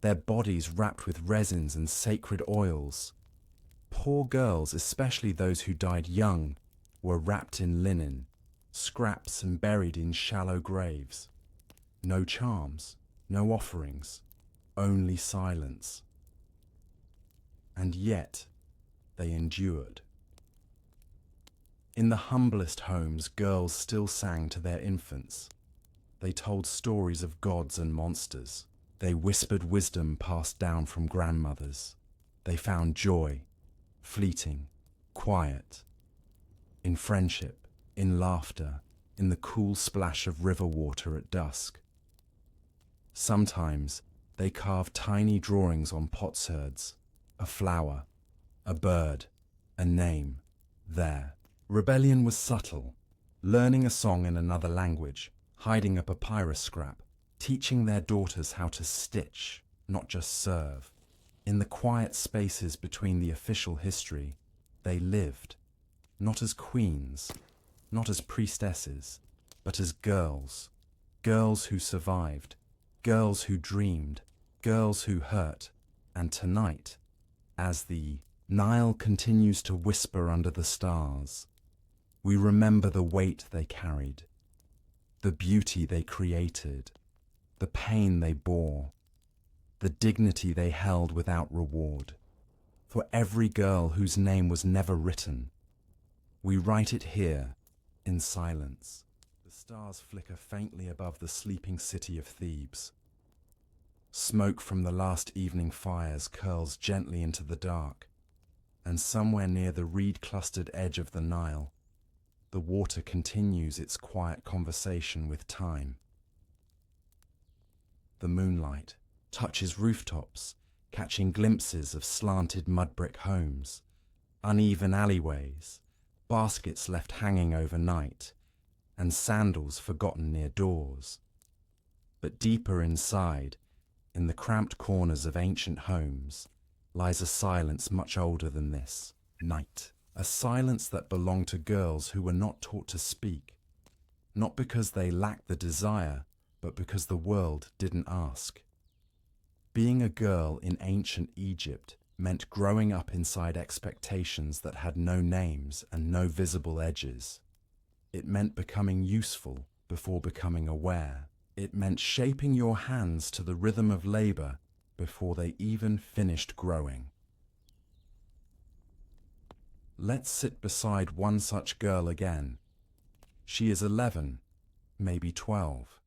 their bodies wrapped with resins and sacred oils. Poor girls, especially those who died young, were wrapped in linen, scraps and buried in shallow graves. No charms, no offerings, only silence. And yet, they endured. In the humblest homes, girls still sang to their infants. They told stories of gods and monsters. They whispered wisdom passed down from grandmothers. They found joy, fleeting, quiet, in friendship, in laughter, in the cool splash of river water at dusk. Sometimes they carved tiny drawings on potsherds, a flower, a bird, a name, there. Rebellion was subtle, learning a song in another language, hiding a papyrus scrap, teaching their daughters how to stitch, not just serve. In the quiet spaces between the official history, they lived, not as queens, not as priestesses, but as girls. Girls who survived, girls who dreamed, girls who hurt. And tonight, as the Nile continues to whisper under the stars, we remember the weight they carried, the beauty they created, the pain they bore, the dignity they held without reward. For every girl whose name was never written, we write it here in silence. The stars flicker faintly above the sleeping city of Thebes. Smoke from the last evening fires curls gently into the dark, and somewhere near the reed-clustered edge of the Nile, the water continues its quiet conversation with time. The moonlight touches rooftops, catching glimpses of slanted mud brick homes, uneven alleyways, baskets left hanging overnight, and sandals forgotten near doors. But deeper inside, in the cramped corners of ancient homes, lies a silence much older than this, night. A silence that belonged to girls who were not taught to speak, not because they lacked the desire, but because the world didn't ask. Being a girl in ancient Egypt meant growing up inside expectations that had no names and no visible edges. It meant becoming useful before becoming aware. It meant shaping your hands to the rhythm of labor before they even finished growing. Let's sit beside one such girl again. She is 11, maybe 12.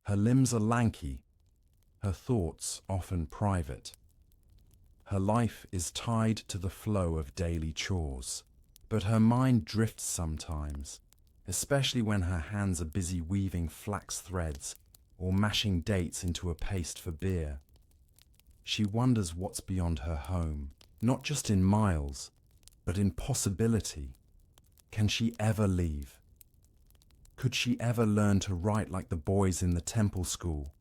Her limbs are lanky, her thoughts often private. Her life is tied to the flow of daily chores, but her mind drifts sometimes, especially when her hands are busy weaving flax threads or mashing dates into a paste for beer. She wonders what's beyond her home, not just in miles, but in possibility. Can she ever leave? Could she ever learn to write like the boys in the temple school?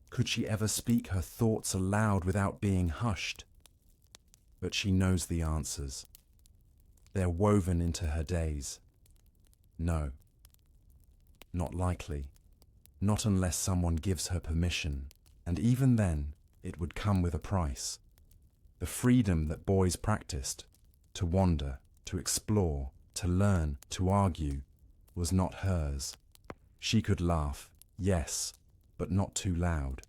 Could she ever speak her thoughts aloud without being hushed? But she knows the answers. They're woven into her days. No, not likely. Not unless someone gives her permission. And even then, it would come with a price. The freedom that boys practiced, to wander, to explore, to learn, to argue, was not hers. She could laugh, yes, but not too loud.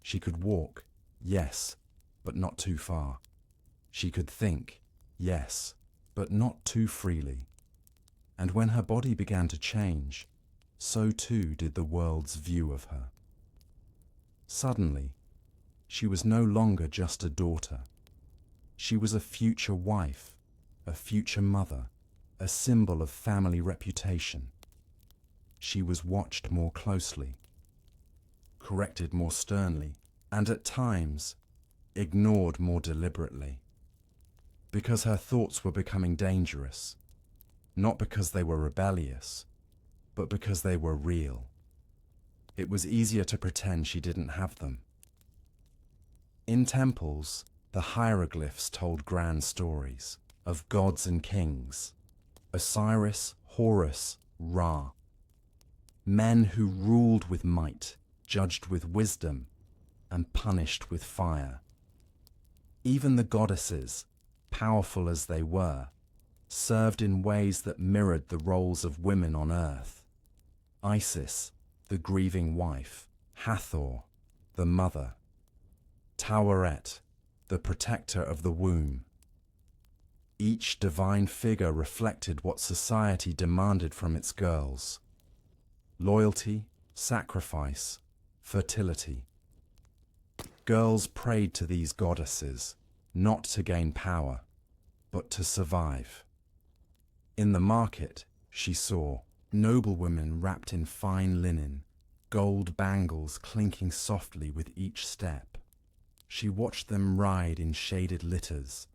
She could walk, yes, but not too far. She could think, yes, but not too freely. And when her body began to change, so too did the world's view of her. Suddenly, she was no longer just a daughter. She was a future wife, a future mother, a symbol of family reputation. She was watched more closely, corrected more sternly, and at times ignored more deliberately. Because her thoughts were becoming dangerous, not because they were rebellious, but because they were real. It was easier to pretend she didn't have them. In temples, the hieroglyphs told grand stories of gods and kings, Osiris, Horus, Ra, men who ruled with might, judged with wisdom, and punished with fire. Even the goddesses, powerful as they were, served in ways that mirrored the roles of women on earth. Isis, the grieving wife; Hathor, the mother; Taweret, the protector of the womb. Each divine figure reflected what society demanded from its girls: loyalty, sacrifice, fertility. Girls prayed to these goddesses, not to gain power, but to survive. In the market, she saw noblewomen wrapped in fine linen, gold bangles clinking softly with each step. She watched them ride in shaded litters,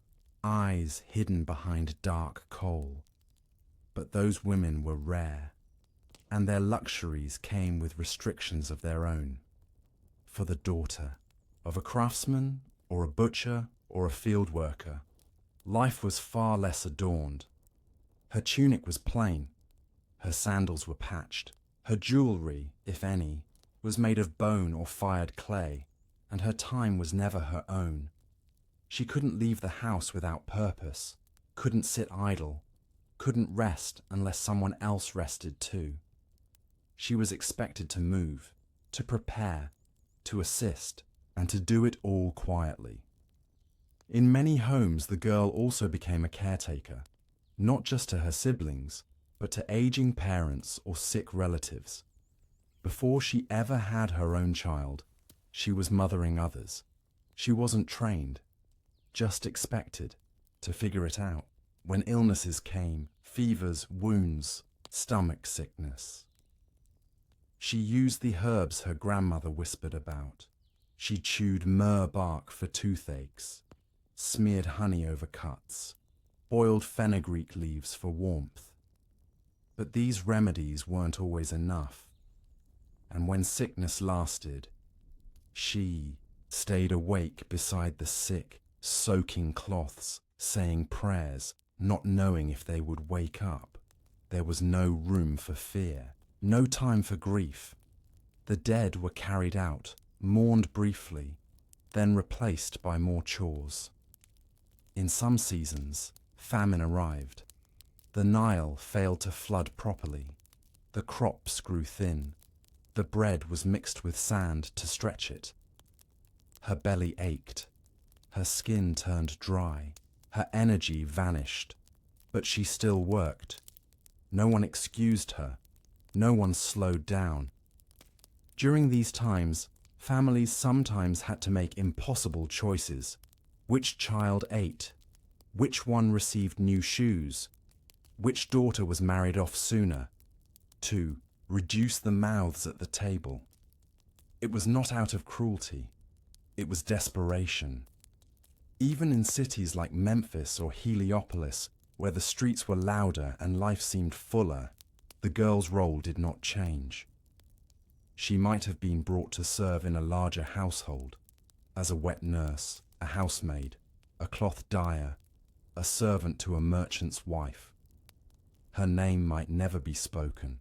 eyes hidden behind dark kohl. But those women were rare, and their luxuries came with restrictions of their own. For the daughter of a craftsman, or a butcher, or a field worker, life was far less adorned. Her tunic was plain, her sandals were patched, her jewelry, if any, was made of bone or fired clay, and her time was never her own. She couldn't leave the house without purpose, couldn't sit idle, couldn't rest unless someone else rested too. She was expected to move, to prepare, to assist, and to do it all quietly. In many homes, the girl also became a caretaker, not just to her siblings, but to aging parents or sick relatives. Before she ever had her own child, she was mothering others. She wasn't trained, just expected to figure it out when illnesses came, fevers, wounds, stomach sickness. She used the herbs her grandmother whispered about. She chewed myrrh bark for toothaches, smeared honey over cuts, boiled fenugreek leaves for warmth. But these remedies weren't always enough. And when sickness lasted, she stayed awake beside the sick, soaking cloths, saying prayers, not knowing if they would wake up. There was no room for fear, no time for grief. The dead were carried out, mourned briefly, then replaced by more chores. In some seasons, famine arrived. The Nile failed to flood properly. The crops grew thin. The bread was mixed with sand to stretch it. Her belly ached. Her skin turned dry. Her energy vanished. But she still worked. No one excused her. No one slowed down. During these times, families sometimes had to make impossible choices. Which child ate? Which one received new shoes? Which daughter was married off sooner? To reduce the mouths at the table. It was not out of cruelty. It was desperation. Even in cities like Memphis or Heliopolis, where the streets were louder and life seemed fuller, the girl's role did not change. She might have been brought to serve in a larger household, as a wet nurse, a housemaid, a cloth dyer, a servant to a merchant's wife. Her name might never be spoken.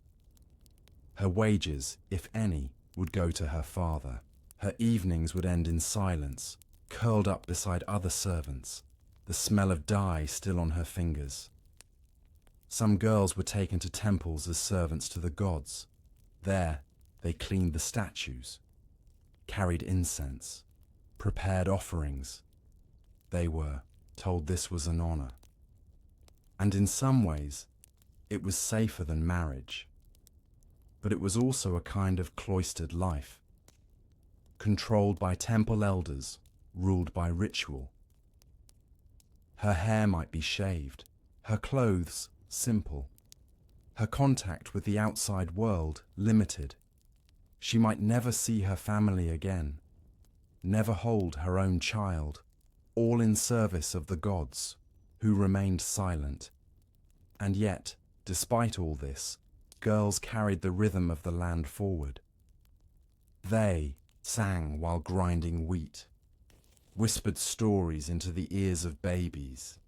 Her wages, if any, would go to her father. Her evenings would end in silence, curled up beside other servants, the smell of dye still on her fingers. Some girls were taken to temples as servants to the gods. There, they cleaned the statues, carried incense, prepared offerings. They were told this was an honor. And in some ways, it was safer than marriage. But it was also a kind of cloistered life, controlled by temple elders, ruled by ritual. Her hair might be shaved, her clothes simple, her contact with the outside world limited. She might never see her family again, never hold her own child, all in service of the gods, who remained silent. And yet, despite all this, girls carried the rhythm of the land forward. They sang while grinding wheat, whispered stories into the ears of babies,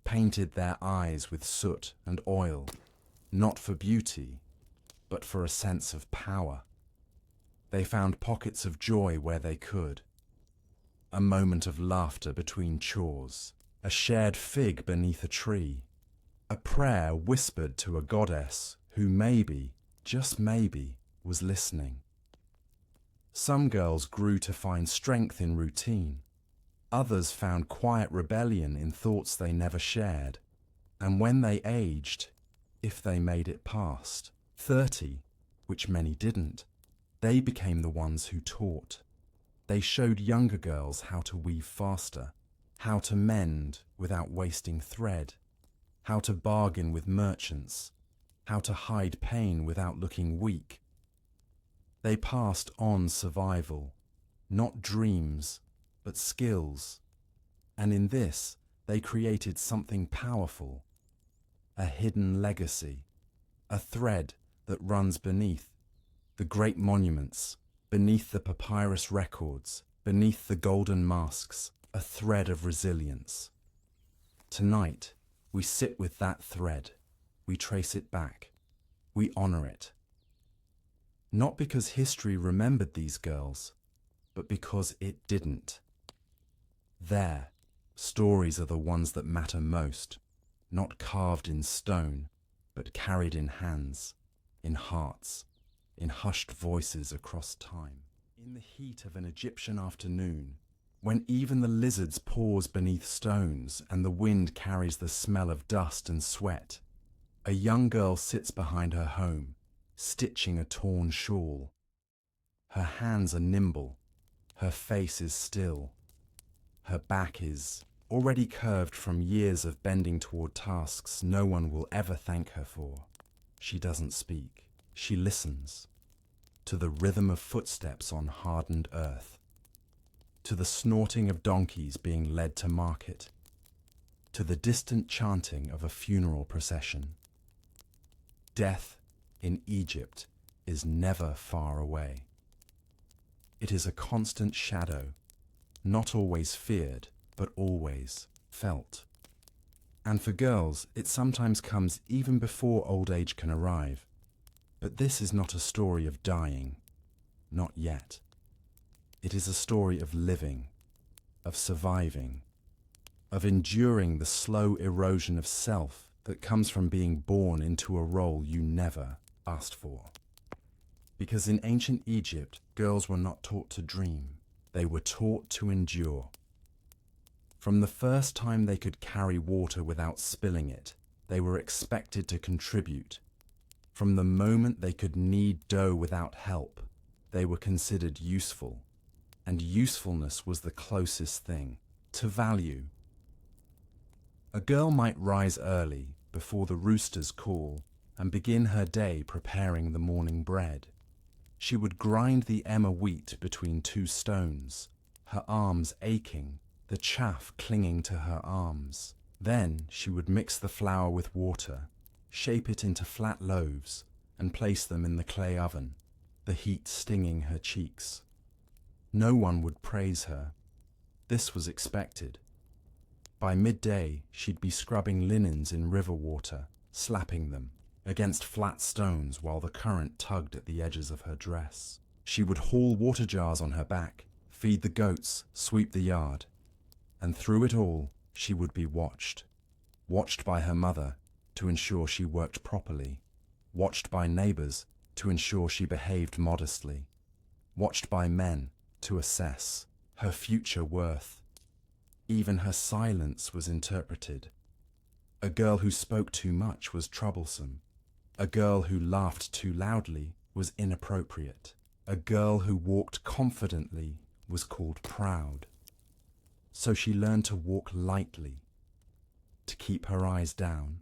painted their eyes with soot and oil, not for beauty, but for a sense of power. They found pockets of joy where they could, a moment of laughter between chores, a shared fig beneath a tree, a prayer whispered to a goddess who maybe, just maybe, was listening. Some girls grew to find strength in routine. Others found quiet rebellion in thoughts they never shared. And when they aged, if they made it past 30, which many didn't, they became the ones who taught. They showed younger girls how to weave faster, how to mend without wasting thread, how to bargain with merchants, how to hide pain without looking weak. They passed on survival, not dreams, but skills. And in this, they created something powerful, a hidden legacy, a thread that runs beneath the great monuments, beneath the papyrus records, beneath the golden masks, a thread of resilience. Tonight, we sit with that thread. We trace it back. We honor it. Not because history remembered these girls, but because it didn't. Their stories are the ones that matter most, not carved in stone, but carried in hands, in hearts, in hushed voices across time. In the heat of an Egyptian afternoon, when even the lizards pause beneath stones and the wind carries the smell of dust and sweat, a young girl sits behind her home, stitching a torn shawl. Her hands are nimble, her face is still. Her back is already curved from years of bending toward tasks no one will ever thank her for. She doesn't speak. She listens to the rhythm of footsteps on hardened earth, to the snorting of donkeys being led to market, to the distant chanting of a funeral procession. Death in Egypt is never far away. It is a constant shadow, not always feared, but always felt. And for girls, it sometimes comes even before old age can arrive. But this is not a story of dying, not yet. It is a story of living, of surviving, of enduring the slow erosion of self that comes from being born into a role you never asked for. Because in ancient Egypt, girls were not taught to dream, they were taught to endure. From the first time they could carry water without spilling it, they were expected to contribute. From the moment they could knead dough without help, they were considered useful, and usefulness was the closest thing to value. A girl might rise early, before the roosters call, and begin her day preparing the morning bread. She would grind the emmer wheat between two stones, her arms aching, the chaff clinging to her arms. Then she would mix the flour with water, shape it into flat loaves, and place them in the clay oven, the heat stinging her cheeks. No one would praise her. This was expected. By midday, she'd be scrubbing linens in river water, slapping them against flat stones while the current tugged at the edges of her dress. She would haul water jars on her back, feed the goats, sweep the yard. And through it all, she would be watched by her mother to ensure she worked properly, watched by neighbors to ensure she behaved modestly, watched by men to assess her future worth. Even her silence was interpreted. A girl who spoke too much was troublesome. A girl who laughed too loudly was inappropriate. A girl who walked confidently was called proud. So she learned to walk lightly, to keep her eyes down,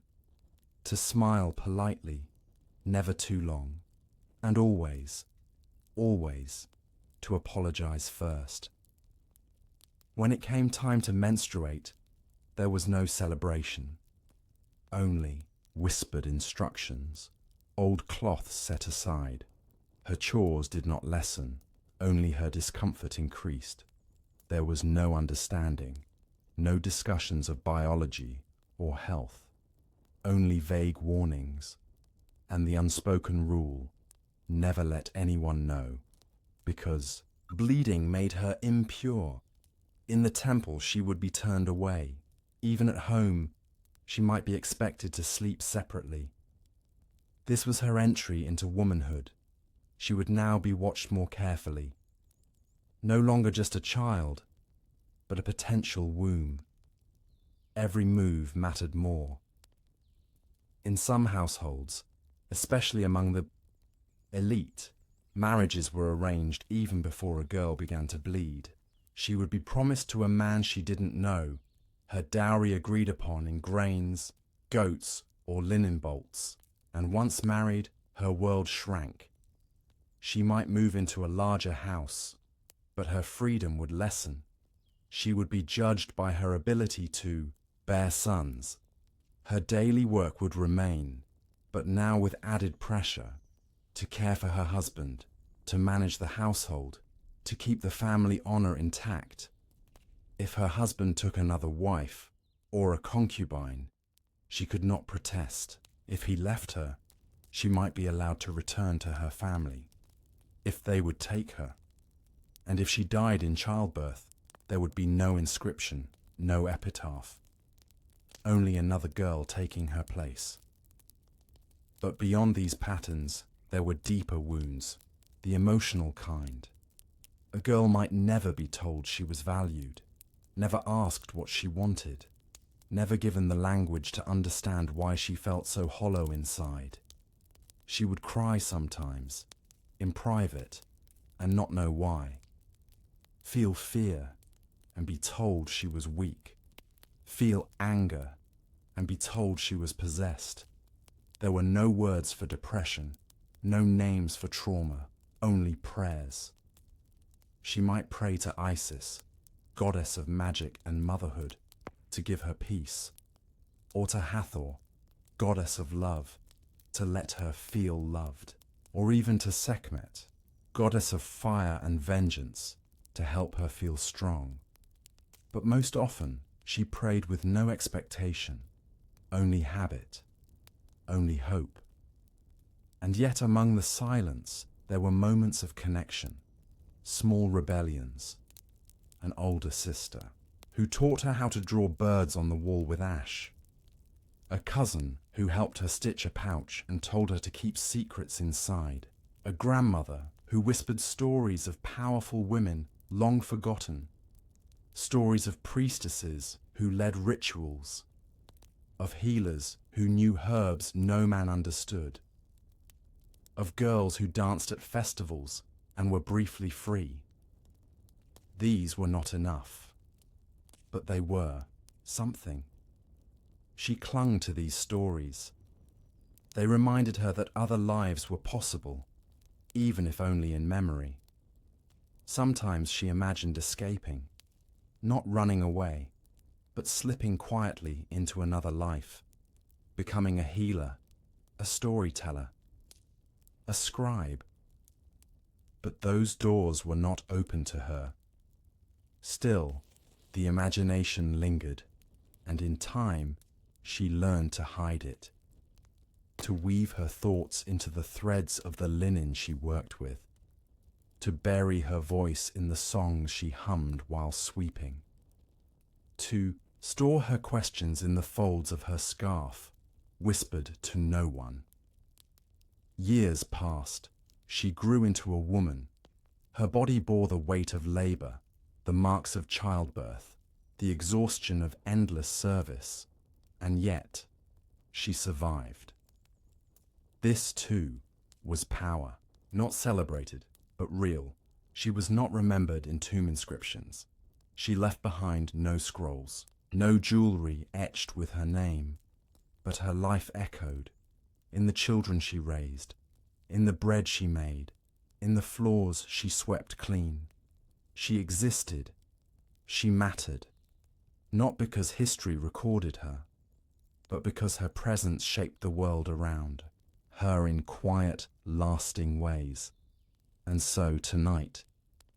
to smile politely, never too long, and always, always to apologize first. When it came time to menstruate, there was no celebration, only whispered instructions, old cloths set aside. Her chores did not lessen, Only her discomfort increased. There was no understanding, no discussions of biology or health, only vague warnings, and the unspoken rule, never let anyone know, because bleeding made her impure. In the temple, she would be turned away. Even at home, she might be expected to sleep separately. This was her entry into womanhood. She would now be watched more carefully. No longer just a child, but a potential womb. Every move mattered more. In some households, especially among the elite, marriages were arranged even before a girl began to bleed. She would be promised to a man she didn't know, her dowry agreed upon in grains, goats, or linen bolts, and once married, her world shrank. She might move into a larger house, but her freedom would lessen. She would be judged by her ability to bear sons. Her daily work would remain, but now with added pressure, to care for her husband, to manage the household, to keep the family honor intact. If her husband took another wife, or a concubine, she could not protest. If he left her, she might be allowed to return to her family, if they would take her. And if she died in childbirth, there would be no inscription, no epitaph. Only another girl taking her place. But beyond these patterns, there were deeper wounds, the emotional kind. A girl might never be told she was valued, never asked what she wanted, never given the language to understand why she felt so hollow inside. She would cry sometimes, in private, and not know why. Feel fear, and be told she was weak. Feel anger, and be told she was possessed. There were no words for depression, no names for trauma, only prayers. She might pray to Isis, goddess of magic and motherhood, to give her peace, or to Hathor, goddess of love, to let her feel loved, or even to Sekhmet, goddess of fire and vengeance, to help her feel strong. But most often, she prayed with no expectation, only habit, only hope. And yet among the silence, there were moments of connection, small rebellions. An older sister, who taught her how to draw birds on the wall with ash. A cousin who helped her stitch a pouch and told her to keep secrets inside. A grandmother who whispered stories of powerful women long forgotten. Stories of priestesses who led rituals. Of healers who knew herbs no man understood. Of girls who danced at festivals and were briefly free. These were not enough, but they were something. She clung to these stories. They reminded her that other lives were possible, even if only in memory. Sometimes she imagined escaping, not running away, but slipping quietly into another life, becoming a healer, a storyteller, a scribe. But those doors were not open to her. Still, the imagination lingered, and in time, she learned to hide it, to weave her thoughts into the threads of the linen she worked with, to bury her voice in the songs she hummed while sweeping, to store her questions in the folds of her scarf, whispered to no one. Years passed. She grew into a woman. Her body bore the weight of labor, the marks of childbirth, the exhaustion of endless service, and yet she survived. This, too, was power, not celebrated, but real. She was not remembered in tomb inscriptions. She left behind no scrolls, no jewelry etched with her name, but her life echoed in the children she raised, in the bread she made, in the floors she swept clean. She existed. She mattered, not because history recorded her, but because her presence shaped the world around her in quiet, lasting ways. And so tonight,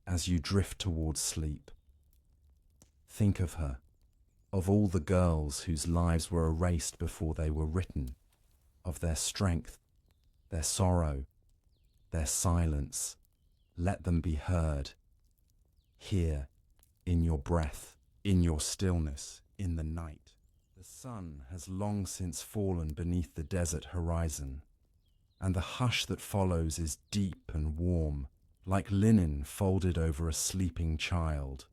as you drift towards sleep. Think of her, of all the girls whose lives were erased before they were written, of their strength, their sorrow, their silence. Let them be heard. Here, in your breath, in your stillness, in the night. The sun has long since fallen beneath the desert horizon, and the hush that follows is deep and warm, like linen folded over a sleeping child.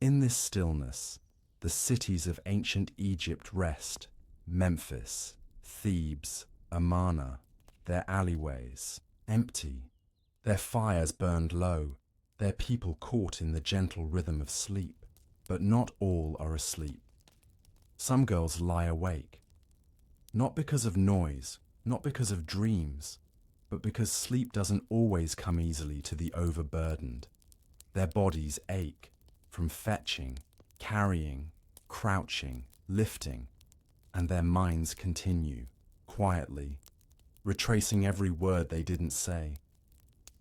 In this stillness, the cities of ancient Egypt rest: Memphis, Thebes, Amarna, their alleyways, empty, their fires burned low, their people caught in the gentle rhythm of sleep. But not all are asleep. Some girls lie awake, not because of noise, not because of dreams, but because sleep doesn't always come easily to the overburdened. Their bodies ache from fetching, carrying, crouching, lifting, and their minds continue, quietly, retracing every word they didn't say,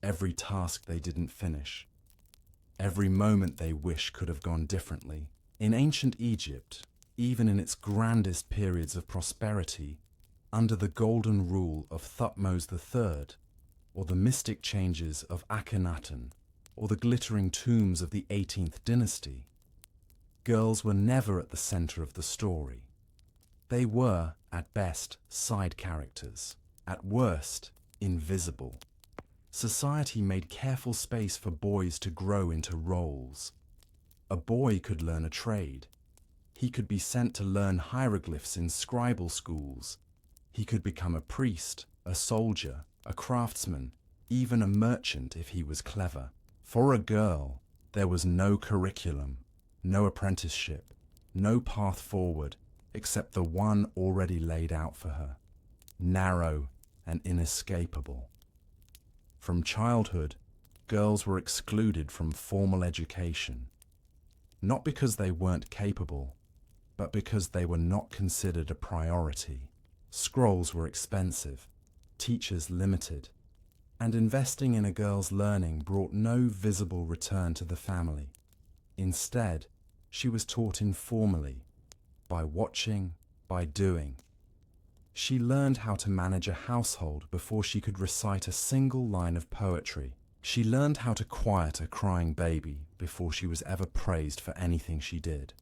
every task they didn't finish, every moment they wish could have gone differently. In ancient Egypt, even in its grandest periods of prosperity, under the golden rule of Thutmose III, or the mystic changes of Akhenaten, or the glittering tombs of the 18th dynasty, girls were never at the center of the story. They were, at best, side characters, at worst, invisible. Society made careful space for boys to grow into roles. A boy could learn a trade. He could be sent to learn hieroglyphs in scribal schools. He could become a priest, a soldier, a craftsman, even a merchant if he was clever. For a girl, there was no curriculum, no apprenticeship, no path forward, except the one already laid out for her, narrow and inescapable. From childhood, girls were excluded from formal education, not because they weren't capable, but because they were not considered a priority. Scrolls were expensive, teachers limited, and investing in a girl's learning brought no visible return to the family. Instead, she was taught informally, by watching, by doing. She learned how to manage a household before she could recite a single line of poetry. She learned how to quiet a crying baby before she was ever praised for anything she did.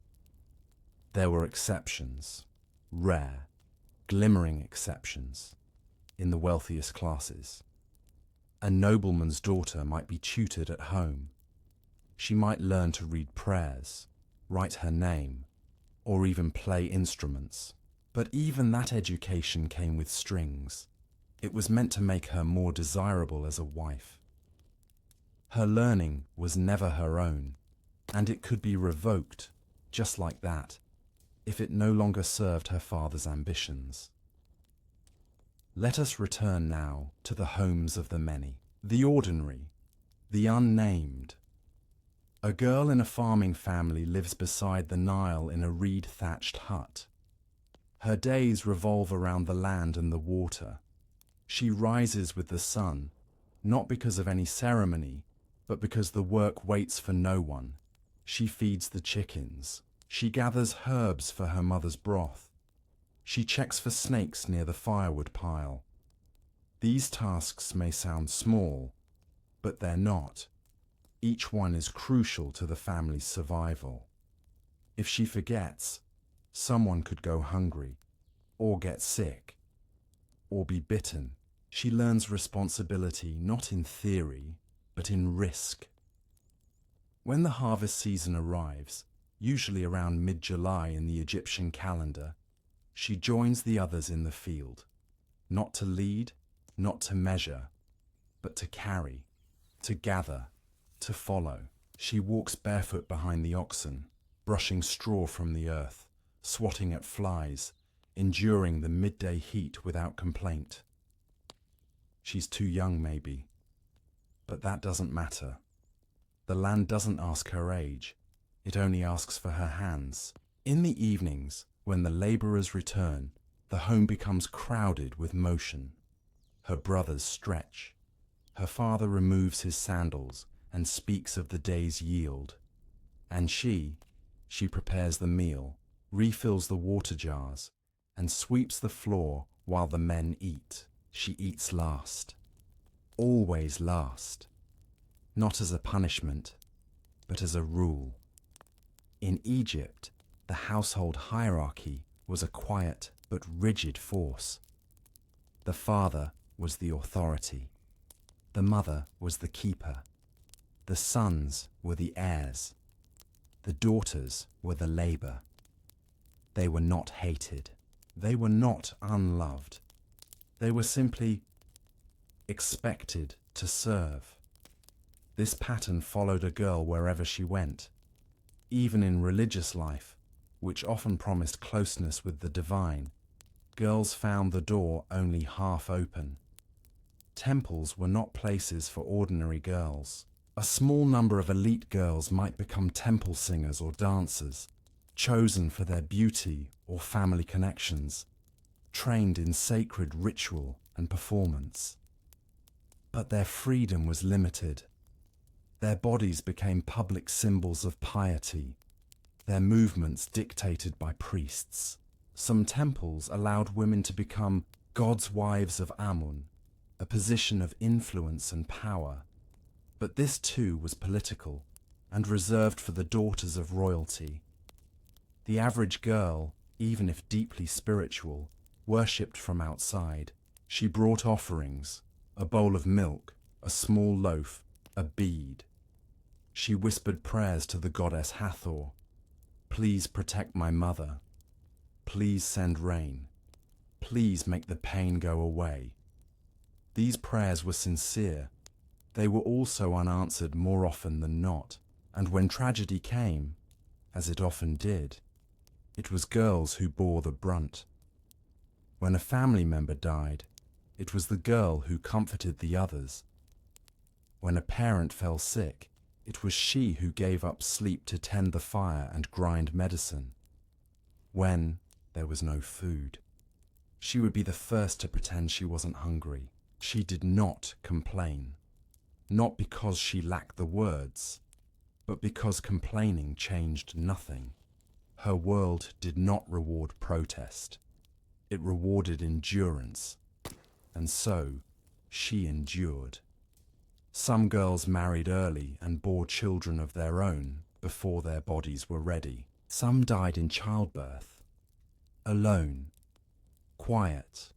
There were exceptions, rare, glimmering exceptions, in the wealthiest classes. A nobleman's daughter might be tutored at home. She might learn to read prayers, write her name, or even play instruments. But even that education came with strings. It was meant to make her more desirable as a wife. Her learning was never her own, and it could be revoked, just like that, if it no longer served her father's ambitions. Let us return now to the homes of the many, the ordinary, the unnamed. A girl in a farming family lives beside the Nile in a reed-thatched hut. Her days revolve around the land and the water. She rises with the sun, not because of any ceremony, but because the work waits for no one. She feeds the chickens. She gathers herbs for her mother's broth. She checks for snakes near the firewood pile. These tasks may sound small, but they're not. Each one is crucial to the family's survival. If she forgets, someone could go hungry, or get sick, or be bitten. She learns responsibility not in theory, but in risk. When the harvest season arrives, usually around mid-July in the Egyptian calendar, she joins the others in the field, not to lead, not to measure, but to carry, to gather, to follow. She walks barefoot behind the oxen, brushing straw from the earth, swatting at flies, enduring the midday heat without complaint. She's too young, maybe, but that doesn't matter. The land doesn't ask her age, it only asks for her hands. In the evenings, when the labourers return, the home becomes crowded with motion. Her brothers stretch. Her father removes his sandals, and speaks of the day's yield. And she prepares the meal, refills the water jars, and sweeps the floor while the men eat. She eats last. Always last. Not as a punishment, but as a rule. In Egypt, the household hierarchy was a quiet but rigid force. The father was the authority. The mother was the keeper. The sons were the heirs. The daughters were the labor. They were not hated. They were not unloved. They were simply expected to serve. This pattern followed a girl wherever she went. Even in religious life, which often promised closeness with the divine, girls found the door only half open. Temples were not places for ordinary girls. A small number of elite girls might become temple singers or dancers, chosen for their beauty or family connections, trained in sacred ritual and performance. But their freedom was limited. Their bodies became public symbols of piety, their movements dictated by priests. Some temples allowed women to become God's wives of Amun, a position of influence and power. But this too was political and reserved for the daughters of royalty. The average girl, even if deeply spiritual, worshipped from outside. She brought offerings, a bowl of milk, a small loaf, a bead. She whispered prayers to the goddess Hathor. Please protect my mother. Please send rain. Please make the pain go away. These prayers were sincere. They were also unanswered more often than not, and when tragedy came, as it often did, it was girls who bore the brunt. When a family member died, it was the girl who comforted the others. When a parent fell sick, it was she who gave up sleep to tend the fire and grind medicine. When there was no food, she would be the first to pretend she wasn't hungry. She did not complain. Not because she lacked the words, but because complaining changed nothing. Her world did not reward protest. It rewarded endurance. And so, she endured. Some girls married early and bore children of their own before their bodies were ready. Some died in childbirth, alone, quiet,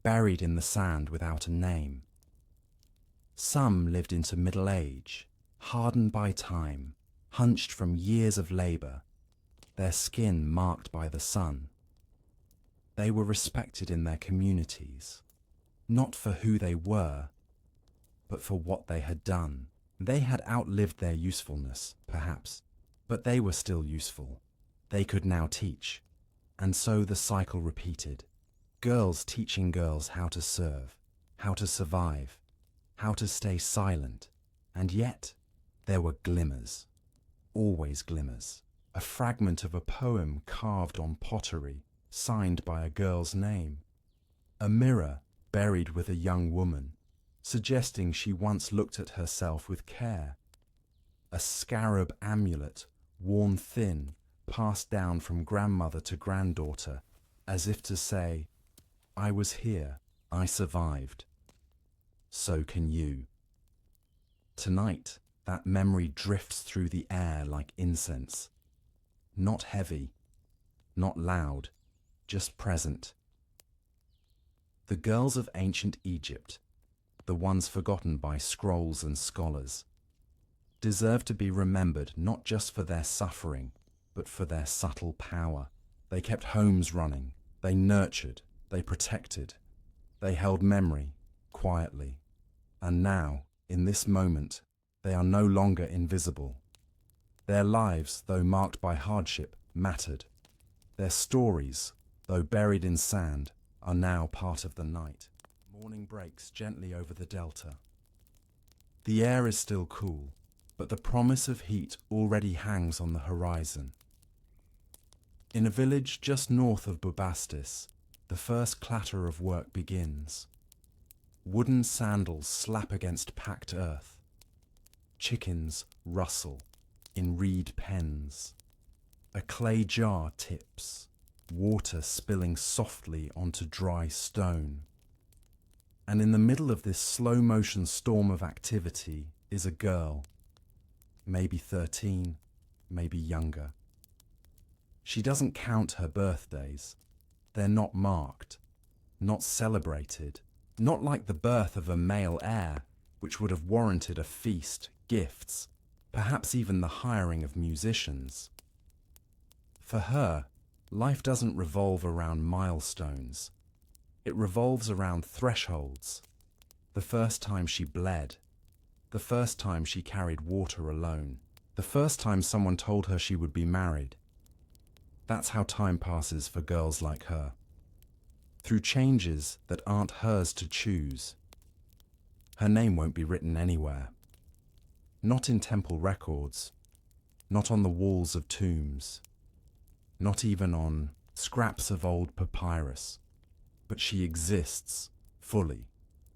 buried in the sand without a name. Some lived into middle age, hardened by time, hunched from years of labor, their skin marked by the sun. They were respected in their communities, not for who they were, but for what they had done. They had outlived their usefulness, perhaps, but they were still useful. They could now teach, and so the cycle repeated. Girls teaching girls how to serve, how to survive, how to stay silent, and yet there were glimmers, always glimmers. A fragment of a poem carved on pottery, signed by a girl's name. A mirror buried with a young woman, suggesting she once looked at herself with care. A scarab amulet, worn thin, passed down from grandmother to granddaughter, as if to say, I was here, I survived. So can you. Tonight, that memory drifts through the air like incense. Not heavy, not loud, just present. The girls of ancient Egypt, the ones forgotten by scrolls and scholars, deserve to be remembered not just for their suffering, but for their subtle power. They kept homes running, they nurtured, they protected, they held memory quietly. And now, in this moment, they are no longer invisible. Their lives, though marked by hardship, mattered. Their stories, though buried in sand, are now part of the night. Morning breaks gently over the delta. The air is still cool, but the promise of heat already hangs on the horizon. In a village just north of Bubastis, the first clatter of work begins. Wooden sandals slap against packed earth. Chickens rustle in reed pens. A clay jar tips, water spilling softly onto dry stone. And in the middle of this slow-motion storm of activity is a girl, maybe 13, maybe younger. She doesn't count her birthdays. They're not marked, not celebrated, not like the birth of a male heir, which would have warranted a feast, gifts, perhaps even the hiring of musicians. For her, life doesn't revolve around milestones. It revolves around thresholds. The first time she bled, the first time she carried water alone, the first time someone told her she would be married. That's how time passes for girls like her, through changes that aren't hers to choose. Her name won't be written anywhere. Not in temple records, not on the walls of tombs, not even on scraps of old papyrus, but she exists fully,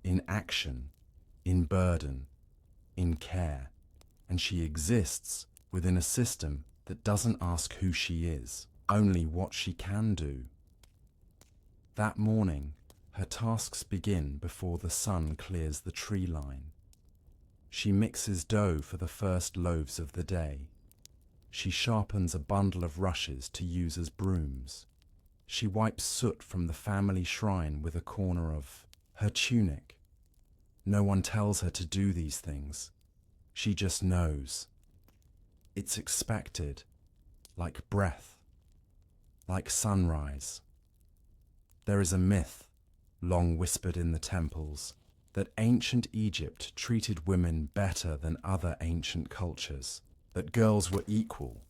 in action, in burden, in care, and she exists within a system that doesn't ask who she is, only what she can do. That morning, her tasks begin before the sun clears the tree line. She mixes dough for the first loaves of the day. She sharpens a bundle of rushes to use as brooms. She wipes soot from the family shrine with a corner of her tunic. No one tells her to do these things. She just knows. It's expected, like breath, like sunrise. There is a myth, long whispered in the temples, that ancient Egypt treated women better than other ancient cultures, that girls were equal,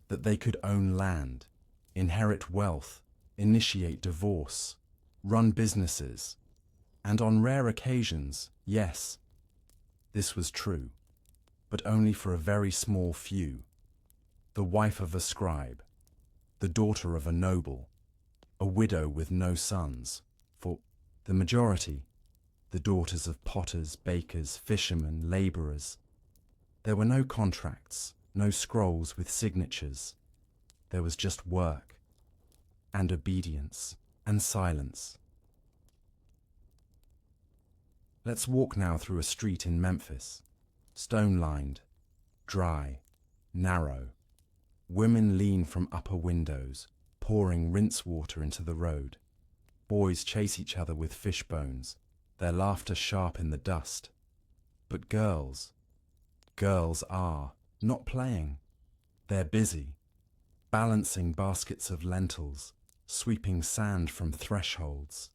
that they could own land, inherit wealth, initiate divorce, run businesses, and on rare occasions, yes, this was true, but only for a very small few. The wife of a scribe, the daughter of a noble, a widow with no sons, for the majority, the daughters of potters, bakers, fishermen, labourers. There were no contracts, no scrolls with signatures. There was just work, and obedience, and silence. Let's walk now through a street in Memphis, stone-lined, dry, narrow. Women lean from upper windows, pouring rinse water into the road. Boys chase each other with fish bones, their laughter sharp in the dust. But girls are not playing. They're busy, balancing baskets of lentils, sweeping sand from thresholds,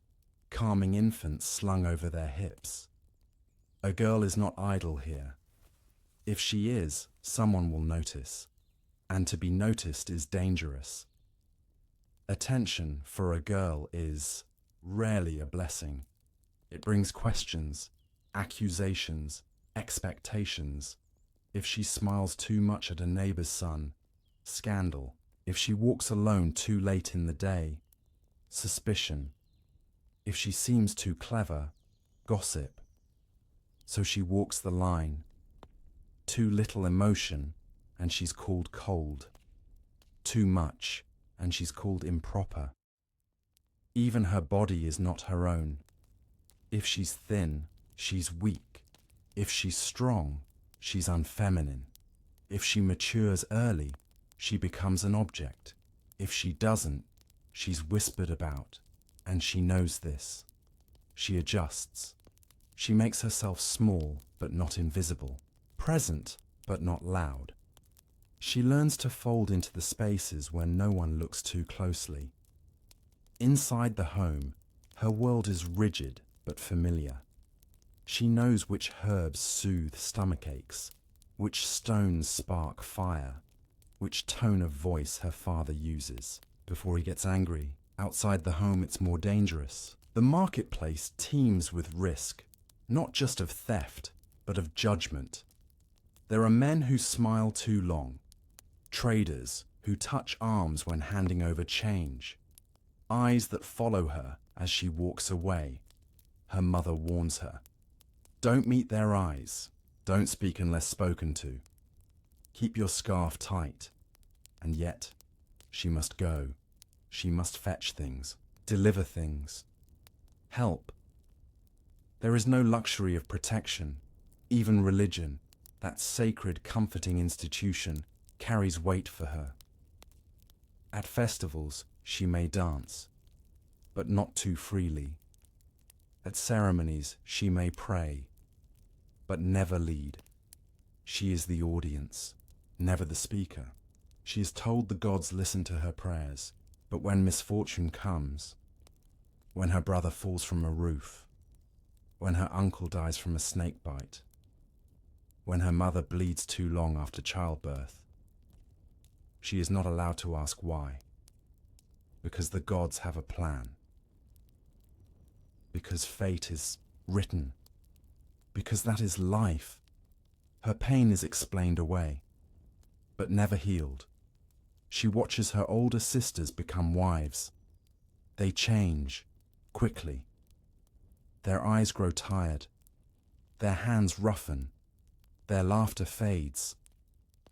calming infants slung over their hips. A girl is not idle here. If she is, someone will notice, and to be noticed is dangerous. Attention for a girl is rarely a blessing. It brings questions, accusations, expectations. If she smiles too much at a neighbor's son, scandal. If she walks alone too late in the day, suspicion. If she seems too clever, gossip. So she walks the line. Too little emotion, and she's called cold. Too much, and she's called improper. Even her body is not her own. If she's thin, she's weak. If she's strong, she's unfeminine. If she matures early, she becomes an object. If she doesn't, she's whispered about, and she knows this. She adjusts. She makes herself small but not invisible, present but not loud. She learns to fold into the spaces where no one looks too closely. Inside the home, her world is rigid but familiar. She knows which herbs soothe stomach aches, which stones spark fire, which tone of voice her father uses before he gets angry. Outside the home, it's more dangerous. The marketplace teems with risk, not just of theft, but of judgment. There are men who smile too long, traders who touch arms when handing over change, eyes that follow her as she walks away. Her mother warns her, don't meet their eyes. Don't speak unless spoken to. Keep your scarf tight. And yet, she must go. She must fetch things, deliver things, help. There is no luxury of protection. Even religion, that sacred, comforting institution, carries weight for her. At festivals, she may dance, but not too freely. At ceremonies, she may pray, but never lead. She is the audience, never the speaker. She is told the gods listen to her prayers, but when misfortune comes, when her brother falls from a roof, when her uncle dies from a snake bite, when her mother bleeds too long after childbirth, she is not allowed to ask why, because the gods have a plan, because fate is written, because that is life. Her pain is explained away, but never healed. She watches her older sisters become wives. They change quickly. Their eyes grow tired. Their hands roughen. Their laughter fades.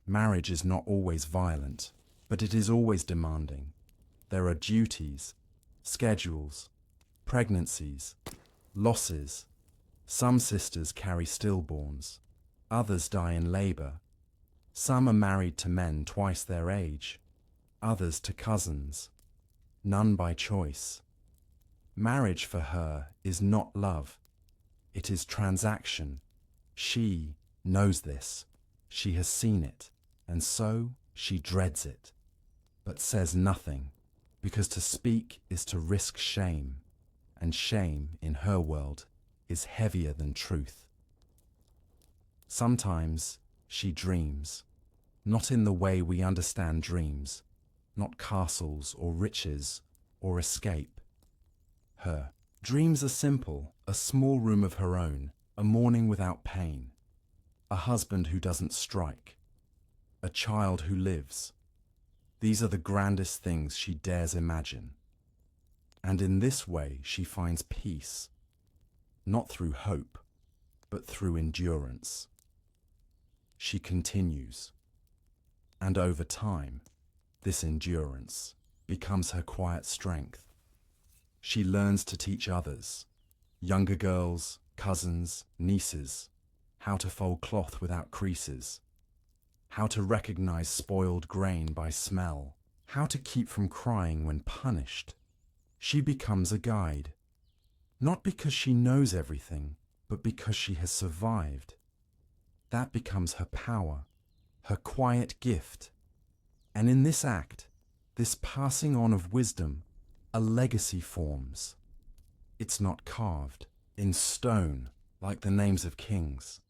Marriage is not always violent, but it is always demanding. There are duties, schedules, pregnancies, losses. Some sisters carry stillborns. Others die in labor. Some are married to men twice their age. Others to cousins. None by choice. Marriage for her is not love. It is transaction. She knows this. She has seen it, and so she dreads it, but says nothing, because to speak is to risk shame, and shame in her world is heavier than truth. Sometimes she dreams, not in the way we understand dreams, not castles or riches or escape. Her dreams are simple, a small room of her own, a morning without pain, a husband who doesn't strike, a child who lives. These are the grandest things she dares imagine. And in this way she finds peace, not through hope, but through endurance. She continues, and over time, this endurance becomes her quiet strength. She learns to teach others, younger girls, cousins, nieces, how to fold cloth without creases, how to recognize spoiled grain by smell, how to keep from crying when punished. She becomes a guide, not because she knows everything, but because she has survived. That becomes her power, her quiet gift. And in this act, this passing on of wisdom, a legacy forms. It's not carved in stone like the names of kings.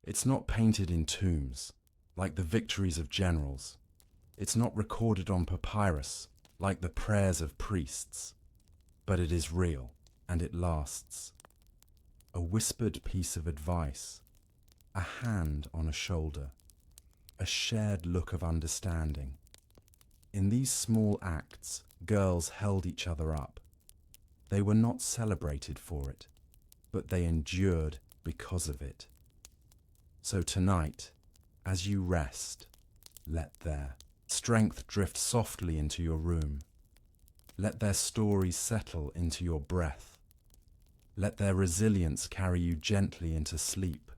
It's not painted in tombs like the victories of generals. It's not recorded on papyrus like the prayers of priests. But it is real, and it lasts. A whispered piece of advice, a hand on a shoulder, a shared look of understanding. In these small acts, girls held each other up. They were not celebrated for it, but they endured because of it. So tonight, as you rest, let their strength drift softly into your room. Let their stories settle into your breath. Let their resilience carry you gently into sleep,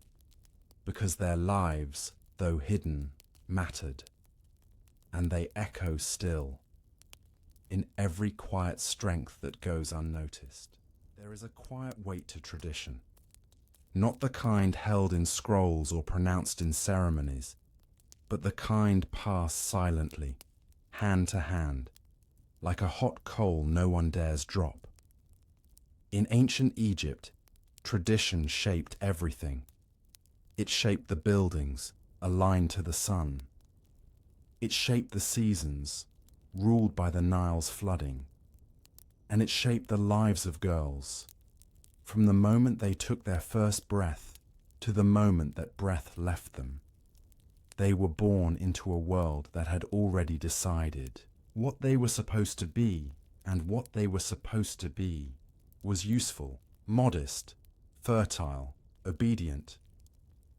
because their lives, though hidden, mattered, and they echo still in every quiet strength that goes unnoticed. There is a quiet weight to tradition, not the kind held in scrolls or pronounced in ceremonies, but the kind passed silently, hand to hand, like a hot coal no one dares drop. In ancient Egypt, tradition shaped everything. It shaped the buildings, aligned to the sun. It shaped the seasons, ruled by the Nile's flooding. And it shaped the lives of girls, from the moment they took their first breath to the moment that breath left them. They were born into a world that had already decided what they were supposed to be, and what they were supposed to be was useful, modest, fertile, obedient.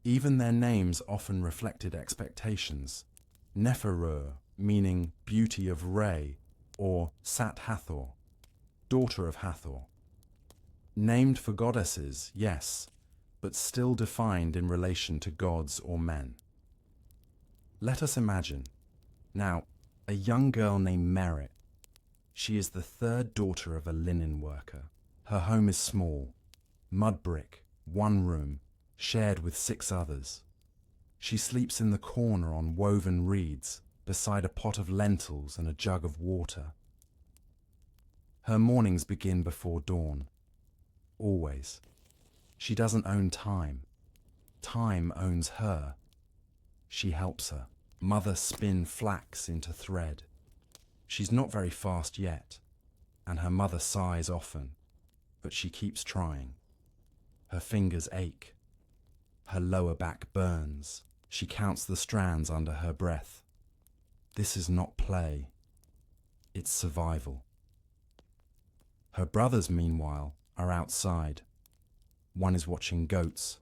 Even their names often reflected expectations. Neferur, meaning beauty of Re, or Sat Hathor, daughter of Hathor. Named for goddesses, yes, but still defined in relation to gods or men. Let us imagine, now, a young girl named Merit. She is the third daughter of a linen worker. Her home is small, mud brick, one room, shared with 6 others. She sleeps in the corner on woven reeds, beside a pot of lentils and a jug of water. Her mornings begin before dawn. Always. She doesn't own time. Time owns her. She helps her. Mother spin flax into thread. She's not very fast yet, and her mother sighs often, but she keeps trying. Her fingers ache. Her lower back burns. She counts the strands under her breath. This is not play. It's survival. Her brothers, meanwhile, are outside. One is watching goats.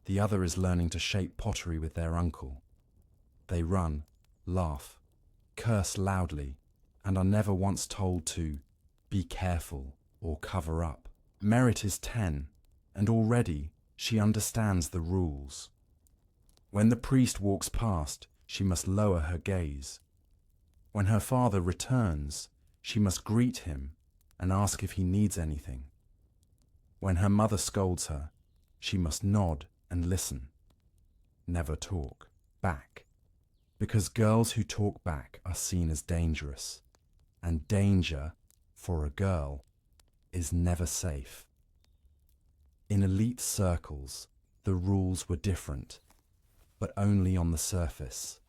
The other is learning to shape pottery with their uncle. They run, laugh, curse loudly, and are never once told to be careful or cover up. Merit is 10, and already she understands the rules. When the priest walks past, she must lower her gaze. When her father returns, she must greet him and ask if he needs anything. When her mother scolds her, she must nod and listen. Never talk back, because girls who talk back are seen as dangerous, and danger, for a girl, is never safe. In elite circles, the rules were different, but only on the surface.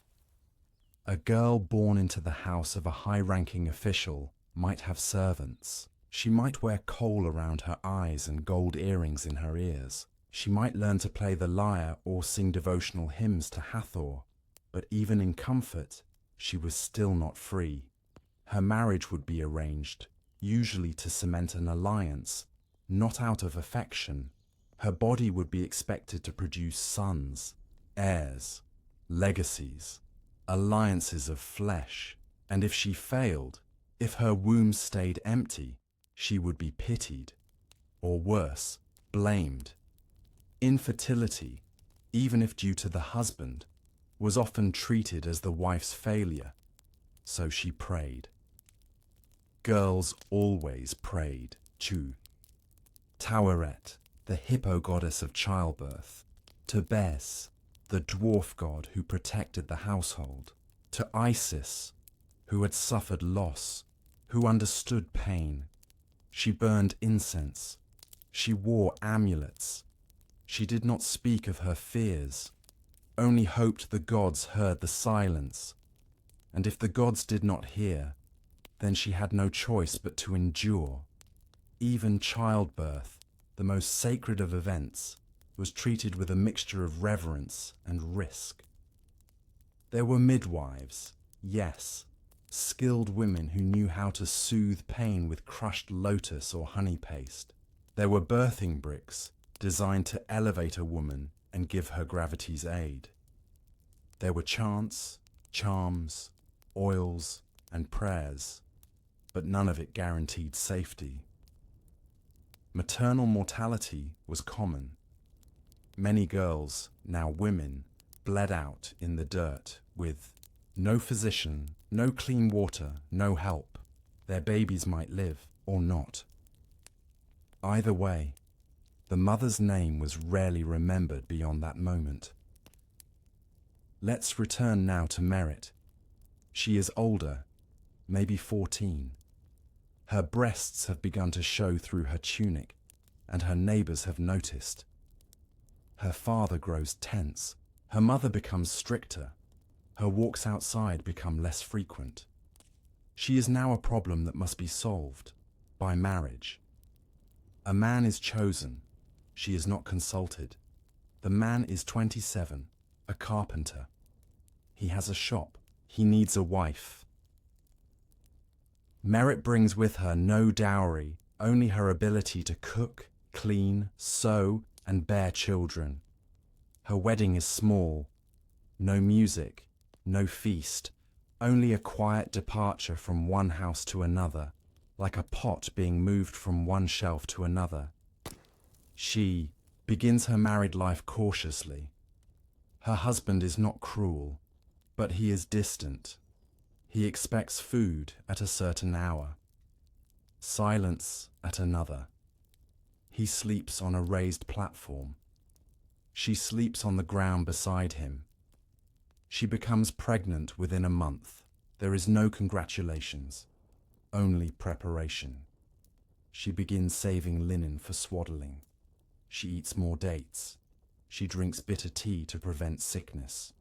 A girl born into the house of a high-ranking official might have servants. She might wear kohl around her eyes and gold earrings in her ears. She might learn to play the lyre or sing devotional hymns to Hathor, but even in comfort, she was still not free. Her marriage would be arranged, usually to cement an alliance, not out of affection. Her body would be expected to produce sons, heirs, legacies, alliances of flesh, and if she failed, if her womb stayed empty, she would be pitied, or worse, blamed. Infertility, even if due to the husband, was often treated as the wife's failure, so she prayed. Girls always prayed, Chu. Taweret, the hippo goddess of childbirth, to Bes, the dwarf god who protected the household, to Isis, who had suffered loss, who understood pain. She burned incense. She wore amulets. She did not speak of her fears, only hoped the gods heard the silence. And if the gods did not hear, then she had no choice but to endure. Even childbirth, the most sacred of events, was treated with a mixture of reverence and risk. There were midwives, yes, skilled women who knew how to soothe pain with crushed lotus or honey paste. There were birthing bricks designed to elevate a woman and give her gravity's aid. There were chants, charms, oils, and prayers, but none of it guaranteed safety. Maternal mortality was common. Many girls, now women, bled out in the dirt with no physician, no clean water, no help. Their babies might live or not. Either way, the mother's name was rarely remembered beyond that moment. Let's return now to Merit. She is older, maybe 14. Her breasts have begun to show through her tunic, and her neighbors have noticed. Her father grows tense. Her mother becomes stricter. Her walks outside become less frequent. She is now a problem that must be solved by marriage. A man is chosen. She is not consulted. The man is 27, a carpenter. He has a shop. He needs a wife. Merit brings with her no dowry, only her ability to cook, clean, sew, and bear children. Her wedding is small. No music, no feast, only a quiet departure from one house to another, like a pot being moved from one shelf to another. She begins her married life cautiously. Her husband is not cruel, but he is distant. He expects food at a certain hour, silence at another. He sleeps on a raised platform. She sleeps on the ground beside him. She becomes pregnant within a month. There is no congratulations, only preparation. She begins saving linen for swaddling. She eats more dates. She drinks bitter tea to prevent sickness.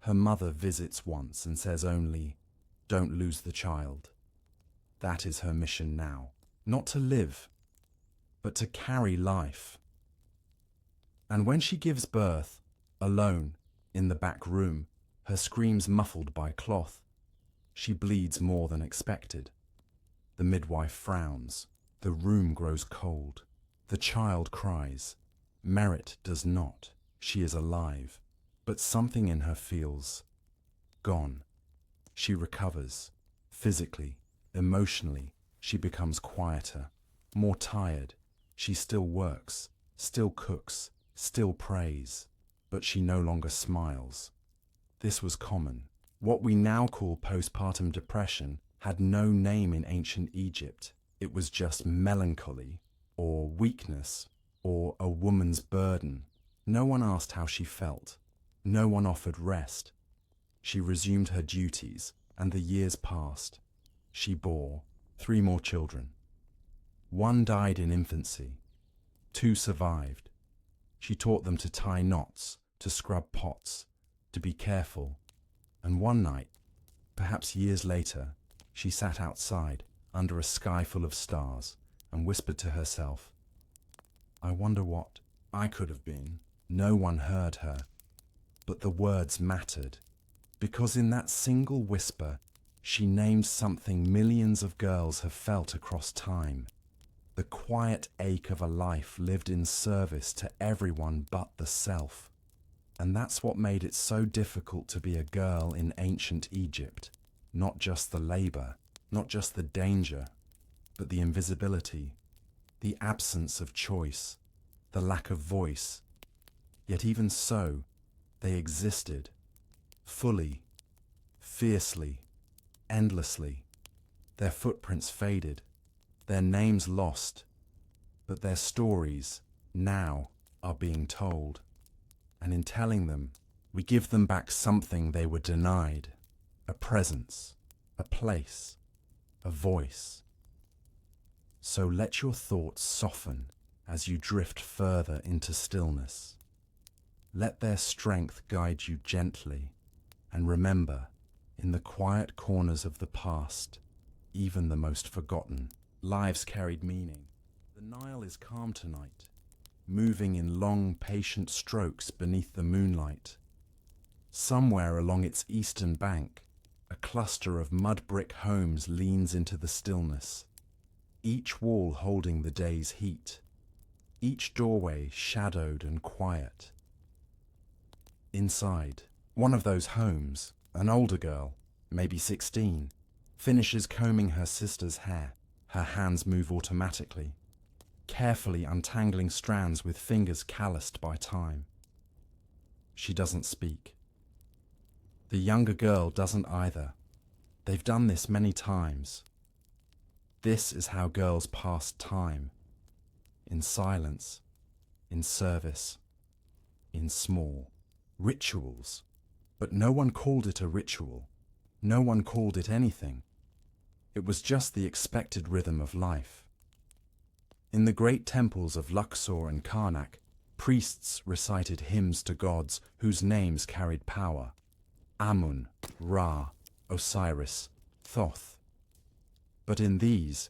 Her mother visits once and says only, "Don't lose the child." That is her mission now, not to live, but to carry life. And when she gives birth, alone, in the back room, her screams muffled by cloth, she bleeds more than expected. The midwife frowns. The room grows cold. The child cries. Merit does not. She is alive. But something in her feels gone. She recovers. Physically, emotionally, she becomes quieter, more tired. She still works, still cooks, still prays, but she no longer smiles. This was common. What we now call postpartum depression had no name in ancient Egypt. It was just melancholy, or weakness, or a woman's burden. No one asked how she felt. No one offered rest. She resumed her duties, and the years passed. She bore 3 more children. 1 died in infancy. 2 survived. She taught them to tie knots, to scrub pots, to be careful. And one night, perhaps years later, she sat outside under a sky full of stars and whispered to herself, "I wonder what I could have been." No one heard her, but the words mattered, because in that single whisper, she named something millions of girls have felt across time. The quiet ache of a life lived in service to everyone but the self. And that's what made it so difficult to be a girl in ancient Egypt. Not just the labor, not just the danger, but the invisibility, the absence of choice, the lack of voice. Yet even so, they existed, fully, fiercely, endlessly. Their footprints faded, their names lost, but their stories now are being told. And in telling them, we give them back something they were denied: a presence, a place, a voice. So let your thoughts soften as you drift further into stillness. Let their strength guide you gently, and remember, in the quiet corners of the past, even the most forgotten, lives carried meaning. The Nile is calm tonight, moving in long, patient strokes beneath the moonlight. Somewhere along its eastern bank, a cluster of mud brick homes leans into the stillness, each wall holding the day's heat, each doorway shadowed and quiet. Inside one of those homes, an older girl, maybe 16, finishes combing her sister's hair. Her hands move automatically, carefully untangling strands with fingers calloused by time. She doesn't speak. The younger girl doesn't either. They've done this many times. This is how girls passed time. In silence, in service, in small rituals. But no one called it a ritual. No one called it anything. It was just the expected rhythm of life. In the great temples of Luxor and Karnak, priests recited hymns to gods whose names carried power: Amun, Ra, Osiris, Thoth. But in these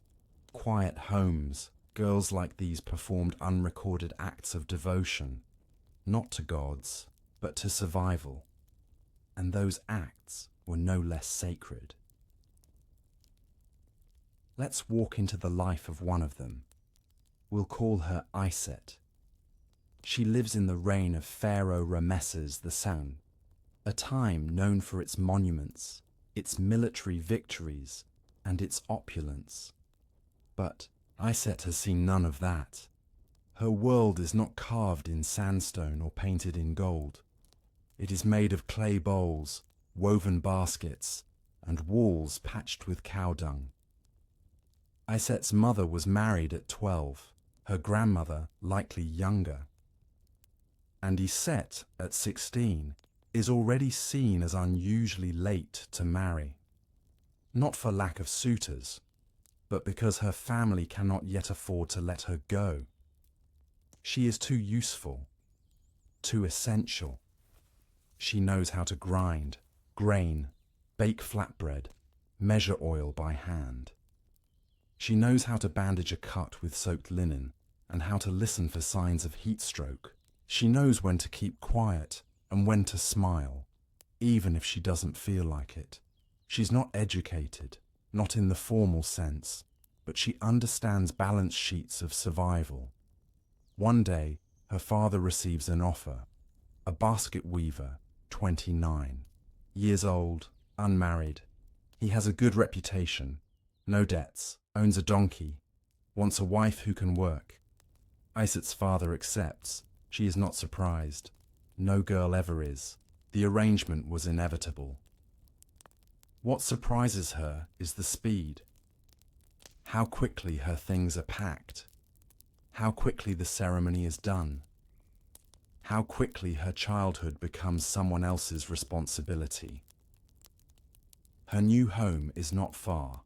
quiet homes, girls like these performed unrecorded acts of devotion, not to gods, but to survival. And those acts were no less sacred. Let's walk into the life of one of them. We'll call her Iset. She lives in the reign of Pharaoh Rameses II, a time known for its monuments, its military victories, and its opulence. But Iset has seen none of that. Her world is not carved in sandstone or painted in gold. It is made of clay bowls, woven baskets, and walls patched with cow dung. Iset's mother was married at 12, her grandmother likely younger. And Iset, at 16, is already seen as unusually late to marry. Not for lack of suitors, but because her family cannot yet afford to let her go. She is too useful, too essential. She knows how to grind, grain, bake flatbread, measure oil by hand. She knows how to bandage a cut with soaked linen and how to listen for signs of heat stroke. She knows when to keep quiet and when to smile, even if she doesn't feel like it. She's not educated, not in the formal sense, but she understands balance sheets of survival. One day, her father receives an offer, a basket weaver, 29, years old, unmarried. He has a good reputation, no debts, owns a donkey, wants a wife who can work. Iset's father accepts. She is not surprised. No girl ever is. The arrangement was inevitable. What surprises her is the speed. How quickly her things are packed. How quickly the ceremony is done. How quickly her childhood becomes someone else's responsibility. Her new home is not far.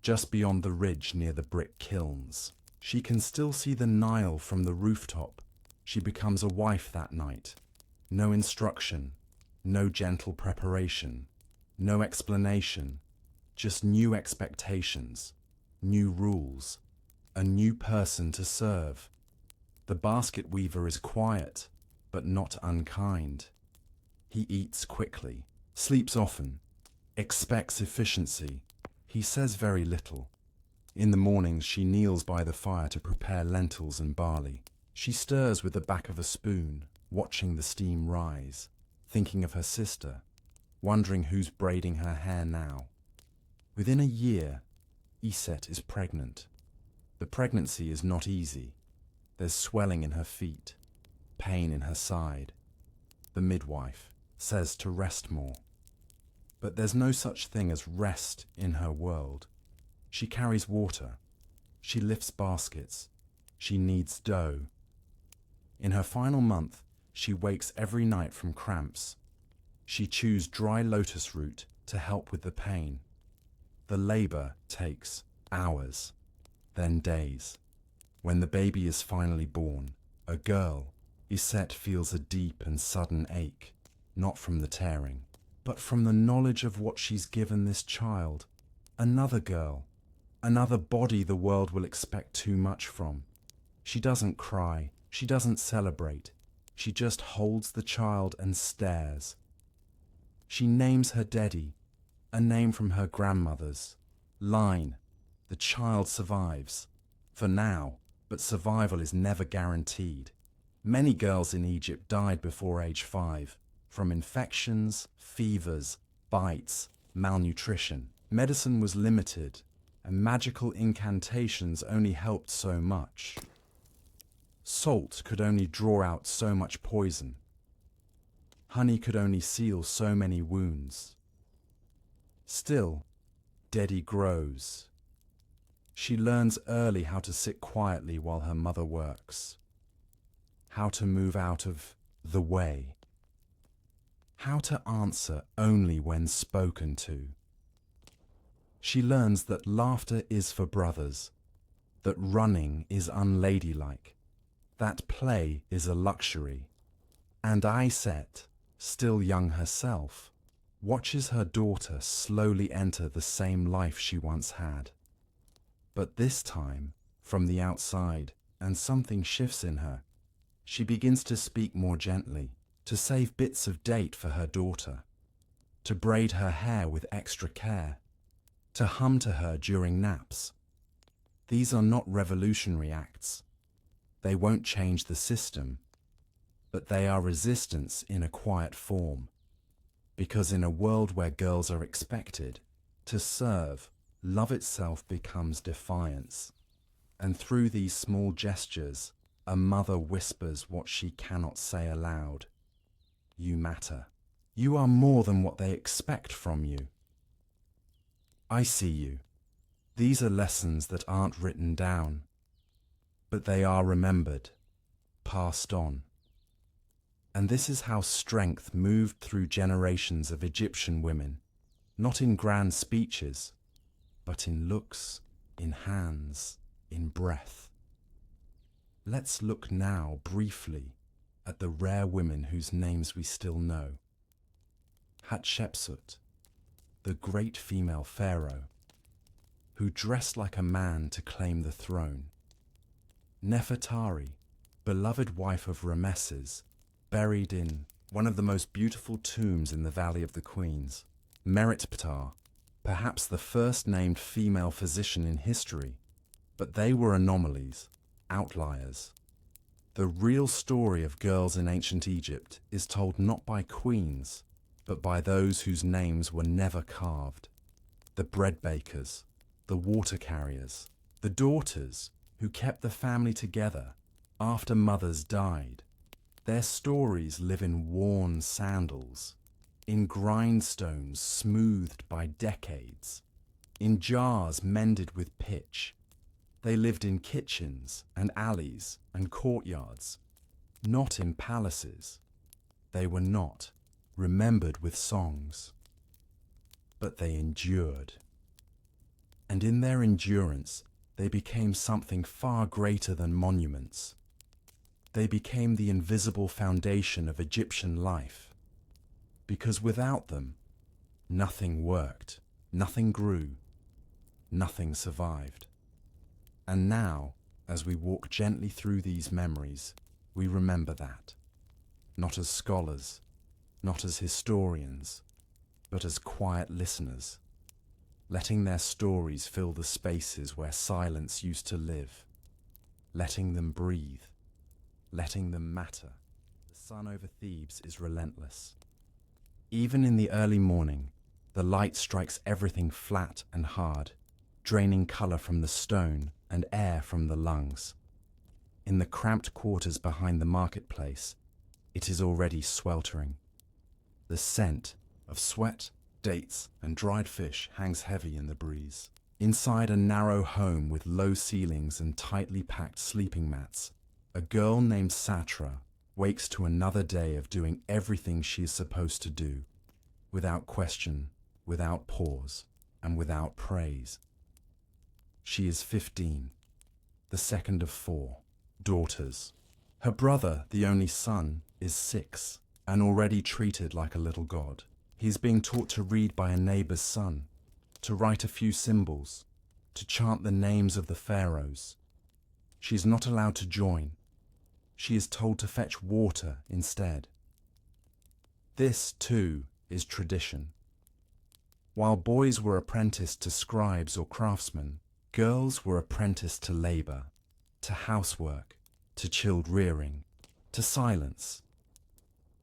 Just beyond the ridge near the brick kilns. She can still see the Nile from the rooftop. She becomes a wife that night. No instruction, no gentle preparation, no explanation, just new expectations, new rules, a new person to serve. The basket weaver is quiet, but not unkind. He eats quickly, sleeps often, expects efficiency. He says very little. In the mornings she kneels by the fire to prepare lentils and barley. She stirs with the back of a spoon, watching the steam rise, thinking of her sister, wondering who's braiding her hair now. Within a year, Iset is pregnant. The pregnancy is not easy. There's swelling in her feet, pain in her side. The midwife says to rest more. But there's no such thing as rest in her world. She carries water. She lifts baskets. She kneads dough. In her final month, she wakes every night from cramps. She chews dry lotus root to help with the pain. The labor takes hours, then days. When the baby is finally born, a girl, Iset feels a deep and sudden ache, not from the tearing, but from the knowledge of what she's given this child. Another girl, another body the world will expect too much from. She doesn't cry, she doesn't celebrate. She just holds the child and stares. She names her Daddy, a name from her grandmother's. Line, the child survives. For now, but survival is never guaranteed. Many girls in Egypt died before age 5, from infections, fevers, bites, malnutrition. Medicine was limited, and magical incantations only helped so much. Salt could only draw out so much poison. Honey could only seal so many wounds. Still, Dedi grows. She learns early how to sit quietly while her mother works, how to move out of the way, how to answer only when spoken to. She learns that laughter is for brothers, that running is unladylike, that play is a luxury. And Iset, still young herself, watches her daughter slowly enter the same life she once had. But this time, from the outside, and something shifts in her. She begins to speak more gently, to save bits of date for her daughter, to braid her hair with extra care, to hum to her during naps. These are not revolutionary acts. They won't change the system, but they are resistance in a quiet form. Because in a world where girls are expected to serve, love itself becomes defiance. And through these small gestures, a mother whispers what she cannot say aloud. You matter. You are more than what they expect from you. I see you. These are lessons that aren't written down, but they are remembered, passed on. And this is how strength moved through generations of Egyptian women, not in grand speeches, but in looks, in hands, in breath. Let's look now briefly at the rare women whose names we still know. Hatshepsut, the great female pharaoh, who dressed like a man to claim the throne. Nefertari, beloved wife of Rameses, buried in one of the most beautiful tombs in the Valley of the Queens. Meritptah, perhaps the first named female physician in history, but they were anomalies, outliers. The real story of girls in ancient Egypt is told not by queens, but by those whose names were never carved. The bread bakers, the water carriers, the daughters who kept the family together after mothers died. Their stories live in worn sandals, in grindstones smoothed by decades, in jars mended with pitch. They lived in kitchens and alleys and courtyards, not in palaces. They were not remembered with songs, but they endured. And in their endurance, they became something far greater than monuments. They became the invisible foundation of Egyptian life, because without them, nothing worked, nothing grew, nothing survived. And now, as we walk gently through these memories, we remember that, not as scholars, not as historians, but as quiet listeners, letting their stories fill the spaces where silence used to live, letting them breathe, letting them matter. The sun over Thebes is relentless. Even in the early morning, the light strikes everything flat and hard, draining color from the stone and air from the lungs. In the cramped quarters behind the marketplace, it is already sweltering. The scent of sweat, dates, and dried fish hangs heavy in the breeze. Inside a narrow home with low ceilings and tightly packed sleeping mats, a girl named Satra wakes to another day of doing everything she is supposed to do, without question, without pause, and without praise. She is 15, the second of 4 daughters. Her brother, the only son, is 6, and already treated like a little god. He is being taught to read by a neighbor's son, to write a few symbols, to chant the names of the pharaohs. She is not allowed to join. She is told to fetch water instead. This, too, is tradition. While boys were apprenticed to scribes or craftsmen, girls were apprenticed to labor, to housework, to child rearing, to silence.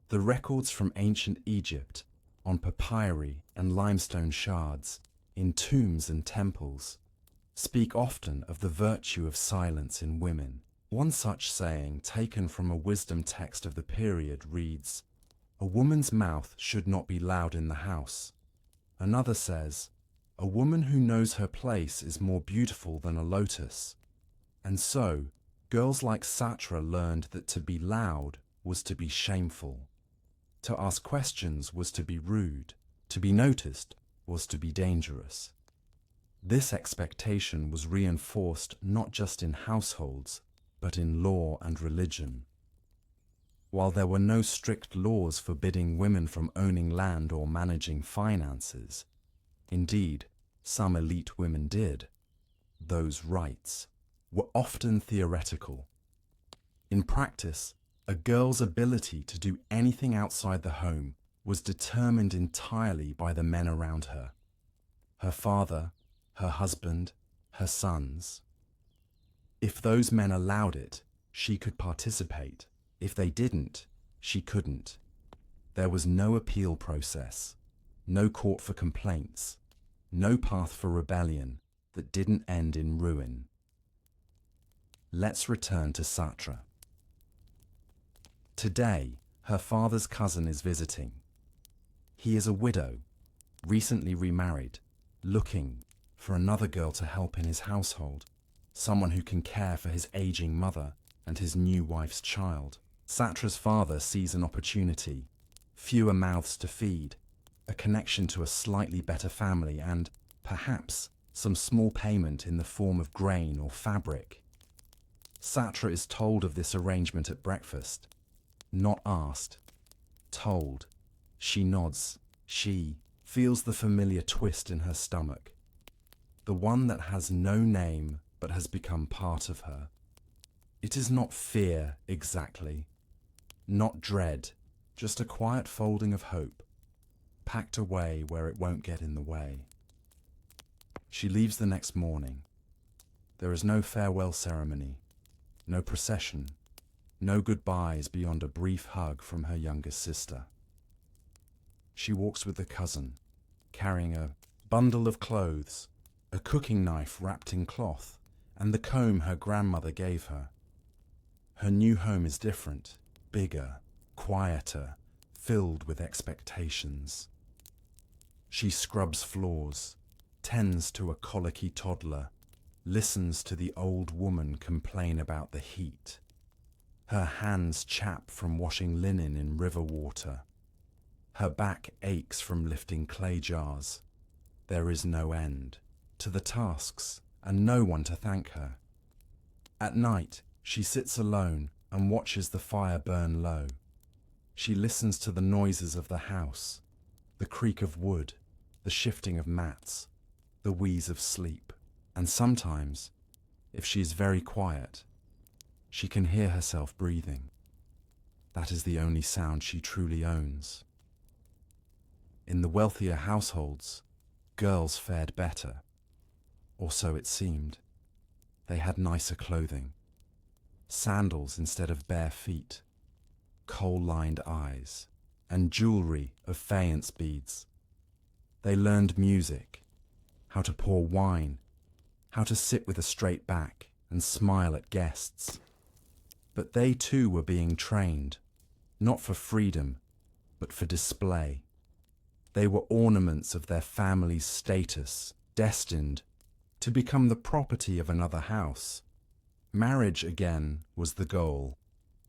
The records from ancient Egypt, on papyri and limestone shards, in tombs and temples, speak often of the virtue of silence in women. One such saying, taken from a wisdom text of the period, reads, "A woman's mouth should not be loud in the house." Another says, "A woman who knows her place is more beautiful than a lotus." And so, girls like Satra learned that to be loud was to be shameful. To ask questions was to be rude. To be noticed was to be dangerous. This expectation was reinforced not just in households, but in law and religion. While there were no strict laws forbidding women from owning land or managing finances, indeed, some elite women did, those rights were often theoretical. In practice, a girl's ability to do anything outside the home was determined entirely by the men around her. Her father, her husband, her sons. If those men allowed it, she could participate. If they didn't, she couldn't. There was no appeal process, no court for complaints, no path for rebellion that didn't end in ruin. Let's return to Satra. Today, her father's cousin is visiting. He is a widow, recently remarried, looking for another girl to help in his household, someone who can care for his aging mother and his new wife's child. Satra's father sees an opportunity, fewer mouths to feed, a connection to a slightly better family, and perhaps some small payment in the form of grain or fabric. Satra is told of this arrangement at breakfast. Not asked, told. She nods. She feels the familiar twist in her stomach, the one that has no name but has become part of her. It is not fear exactly, not dread, just a quiet folding of hope, packed away where it won't get in the way. She leaves the next morning. There is no farewell ceremony, no procession, no goodbyes beyond a brief hug from her younger sister. She walks with the cousin, carrying a bundle of clothes, a cooking knife wrapped in cloth, and the comb her grandmother gave her. Her new home is different, bigger, quieter, filled with expectations. She scrubs floors, tends to a colicky toddler, listens to the old woman complain about the heat. Her hands chap from washing linen in river water. Her back aches from lifting clay jars. There is no end to the tasks and no one to thank her. At night, she sits alone and watches the fire burn low. She listens to the noises of the house, the creak of wood, the shifting of mats, the wheeze of sleep. And sometimes, if she is very quiet, she can hear herself breathing. That is the only sound she truly owns. In the wealthier households, girls fared better, or so it seemed. They had nicer clothing, sandals instead of bare feet, coal-lined eyes, and jewelry of faience beads. They learned music, how to pour wine, how to sit with a straight back and smile at guests. But they too were being trained, not for freedom, but for display. They were ornaments of their family's status, destined to become the property of another house. Marriage, again, was the goal.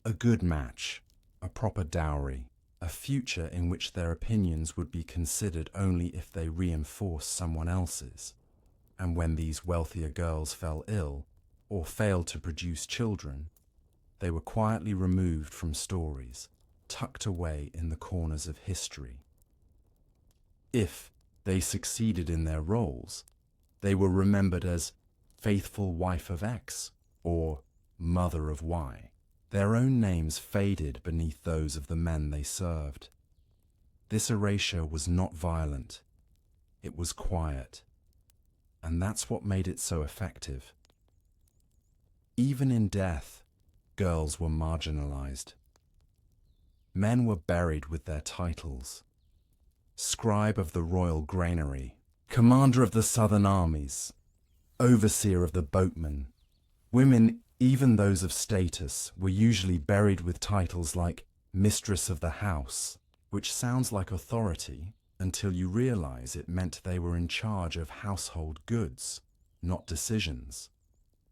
A good match, a proper dowry, a future in which their opinions would be considered only if they reinforced someone else's. And when these wealthier girls fell ill, or failed to produce children, they were quietly removed from stories, tucked away in the corners of history. If they succeeded in their roles, they were remembered as faithful wife of X or mother of Y. Their own names faded beneath those of the men they served. This erasure was not violent. It was quiet. And that's what made it so effective. Even in death, girls were marginalized. Men were buried with their titles. Scribe of the royal granary, commander of the southern armies, overseer of the boatmen. Women, even those of status, were usually buried with titles like mistress of the house, which sounds like authority until you realize it meant they were in charge of household goods, not decisions.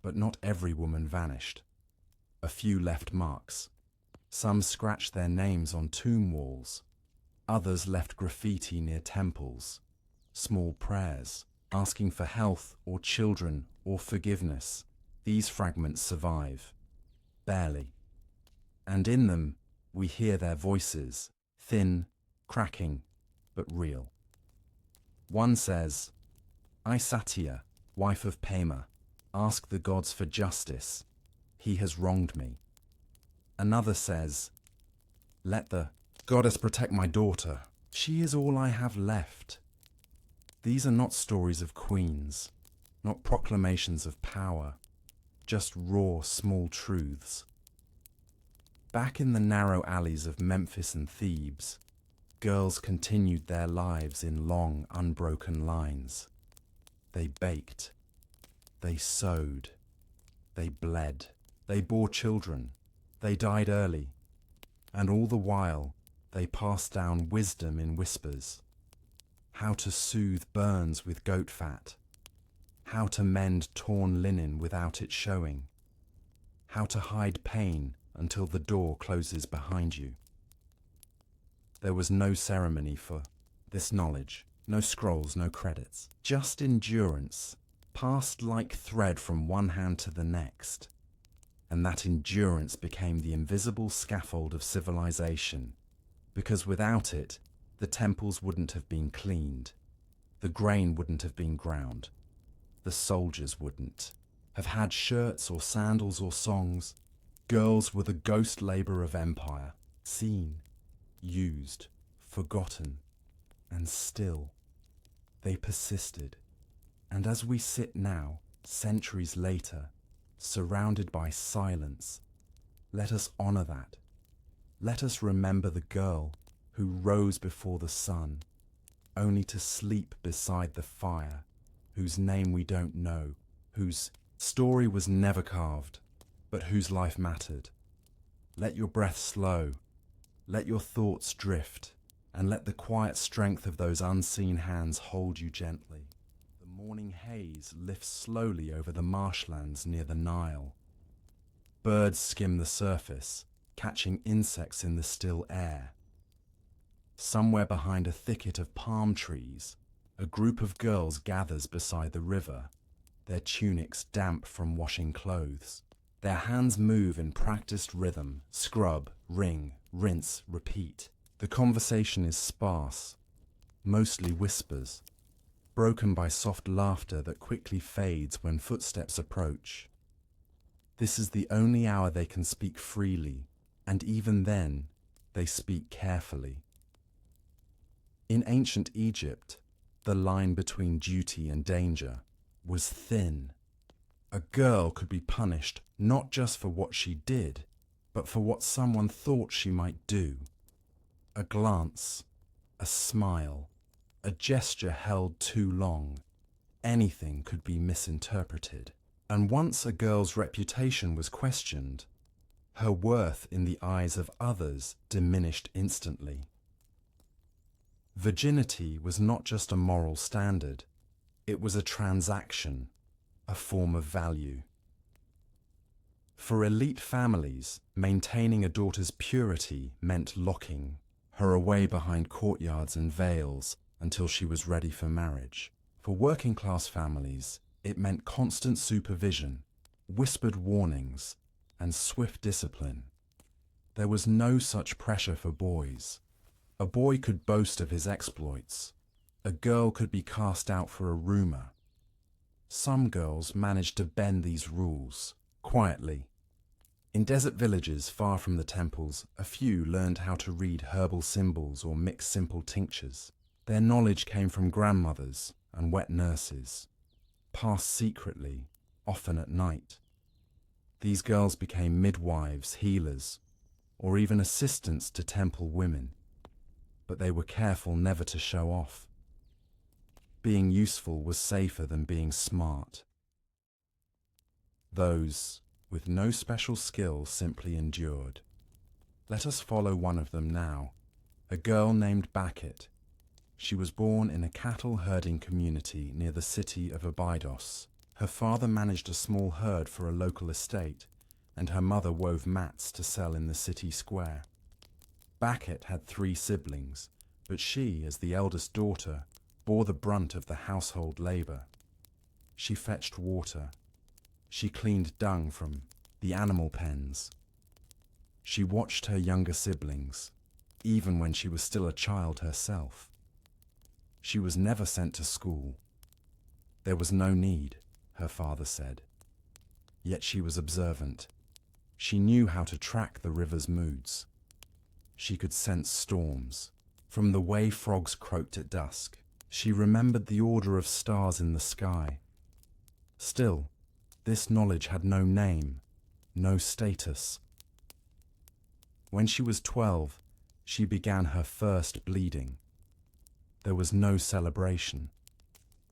But not every woman vanished. A few left marks. Some scratched their names on tomb walls. Others left graffiti near temples, small prayers, asking for health or children or forgiveness. These fragments survive, barely. And in them, we hear their voices, thin, cracking, but real. One says, I Satya, wife of Pema, ask the gods for justice. He has wronged me. Another says, let the goddess protect my daughter. She is all I have left. These are not stories of queens, not proclamations of power, just raw, small truths. Back in the narrow alleys of Memphis and Thebes, girls continued their lives in long, unbroken lines. They baked, they sewed, they bled, they bore children, they died early, and all the while they passed down wisdom in whispers. How to soothe burns with goat fat, how to mend torn linen without it showing, how to hide pain until the door closes behind you. There was no ceremony for this knowledge, no scrolls, no credits, just endurance, passed like thread from one hand to the next. And that endurance became the invisible scaffold of civilization, because without it, the temples wouldn't have been cleaned, the grain wouldn't have been ground, the soldiers wouldn't have had shirts or sandals or songs. Girls were the ghost labor of empire, seen, used, forgotten, and still they persisted. And as we sit now, centuries later, surrounded by silence, let us honor that. Let us remember the girl who rose before the sun, only to sleep beside the fire, whose name we don't know, whose story was never carved, but whose life mattered. Let your breath slow, let your thoughts drift, and let the quiet strength of those unseen hands hold you gently. The morning haze lifts slowly over the marshlands near the Nile. Birds skim the surface, catching insects in the still air. Somewhere behind a thicket of palm trees, a group of girls gathers beside the river, their tunics damp from washing clothes. Their hands move in practiced rhythm, scrub, wring, rinse, repeat. The conversation is sparse, mostly whispers, broken by soft laughter that quickly fades when footsteps approach. This is the only hour they can speak freely, and even then, they speak carefully. In ancient Egypt, the line between duty and danger was thin. A girl could be punished not just for what she did, but for what someone thought she might do. A glance, a smile, a gesture held too long. Anything could be misinterpreted. And once a girl's reputation was questioned, her worth in the eyes of others diminished instantly. Virginity was not just a moral standard, it was a transaction, a form of value. For elite families, maintaining a daughter's purity meant locking her away behind courtyards and veils until she was ready for marriage. For working class families, it meant constant supervision, whispered warnings, and swift discipline. There was no such pressure for boys. A boy could boast of his exploits. A girl could be cast out for a rumor. Some girls managed to bend these rules, quietly. In desert villages far from the temples, a few learned how to read herbal symbols or mix simple tinctures. Their knowledge came from grandmothers and wet nurses, passed secretly, often at night. These girls became midwives, healers, or even assistants to temple women. But they were careful never to show off. Being useful was safer than being smart. Those with no special skill simply endured. Let us follow one of them now, a girl named Bakit. She was born in a cattle herding community near the city of Abydos. Her father managed a small herd for a local estate, and her mother wove mats to sell in the city square. Bakit had 3 siblings, but she, as the eldest daughter, bore the brunt of the household labor. She fetched water. She cleaned dung from the animal pens. She watched her younger siblings, even when she was still a child herself. She was never sent to school. There was no need, her father said. Yet she was observant. She knew how to track the river's moods. She could sense storms. From the way frogs croaked at dusk, she remembered the order of stars in the sky. Still, this knowledge had no name, no status. When she was 12, she began her first bleeding. There was no celebration,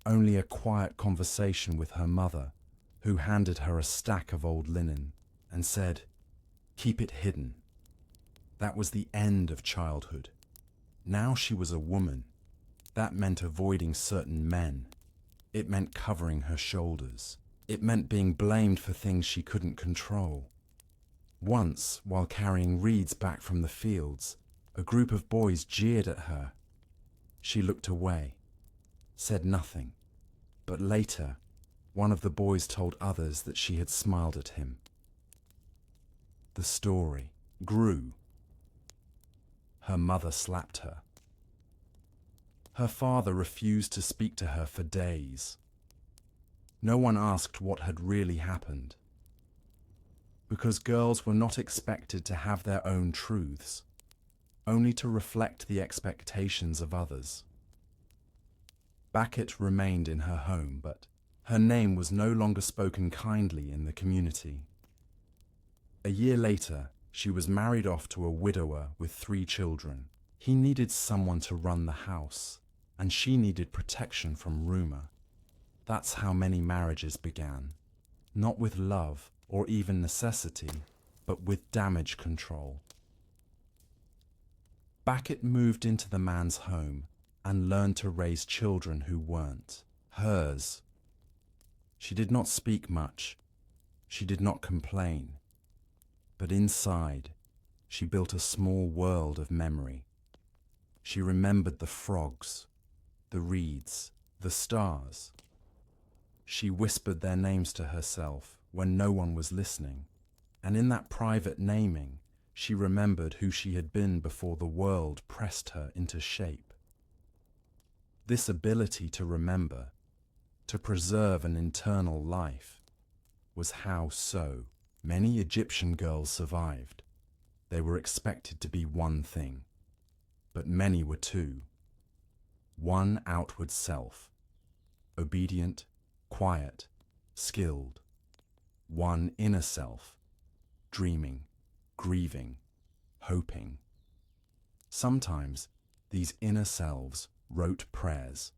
only a quiet conversation with her mother, who handed her a stack of old linen and said, "Keep it hidden." That was the end of childhood. Now she was a woman. That meant avoiding certain men. It meant covering her shoulders. It meant being blamed for things she couldn't control. Once, while carrying reeds back from the fields, a group of boys jeered at her. She looked away, said nothing, but later, one of the boys told others that she had smiled at him. The story grew. Her mother slapped her. Her father refused to speak to her for days. No one asked what had really happened. Because girls were not expected to have their own truths, only to reflect the expectations of others. Beckett remained in her home, but her name was no longer spoken kindly in the community. A year later, she was married off to a widower with 3 children. He needed someone to run the house, and she needed protection from rumor. That's how many marriages began, not with love or even necessity, but with damage control. Beckett moved into the man's home and learned to raise children who weren't hers. She did not speak much. She did not complain. But inside, she built a small world of memory. She remembered the frogs, the reeds, the stars. She whispered their names to herself when no one was listening, and in that private naming, she remembered who she had been before the world pressed her into shape. This ability to remember, to preserve an internal life, was how so many Egyptian girls survived. They were expected to be one thing, but many were two. One outward self, obedient, quiet, skilled. One inner self, dreaming, grieving, hoping. Sometimes these inner selves wrote prayers.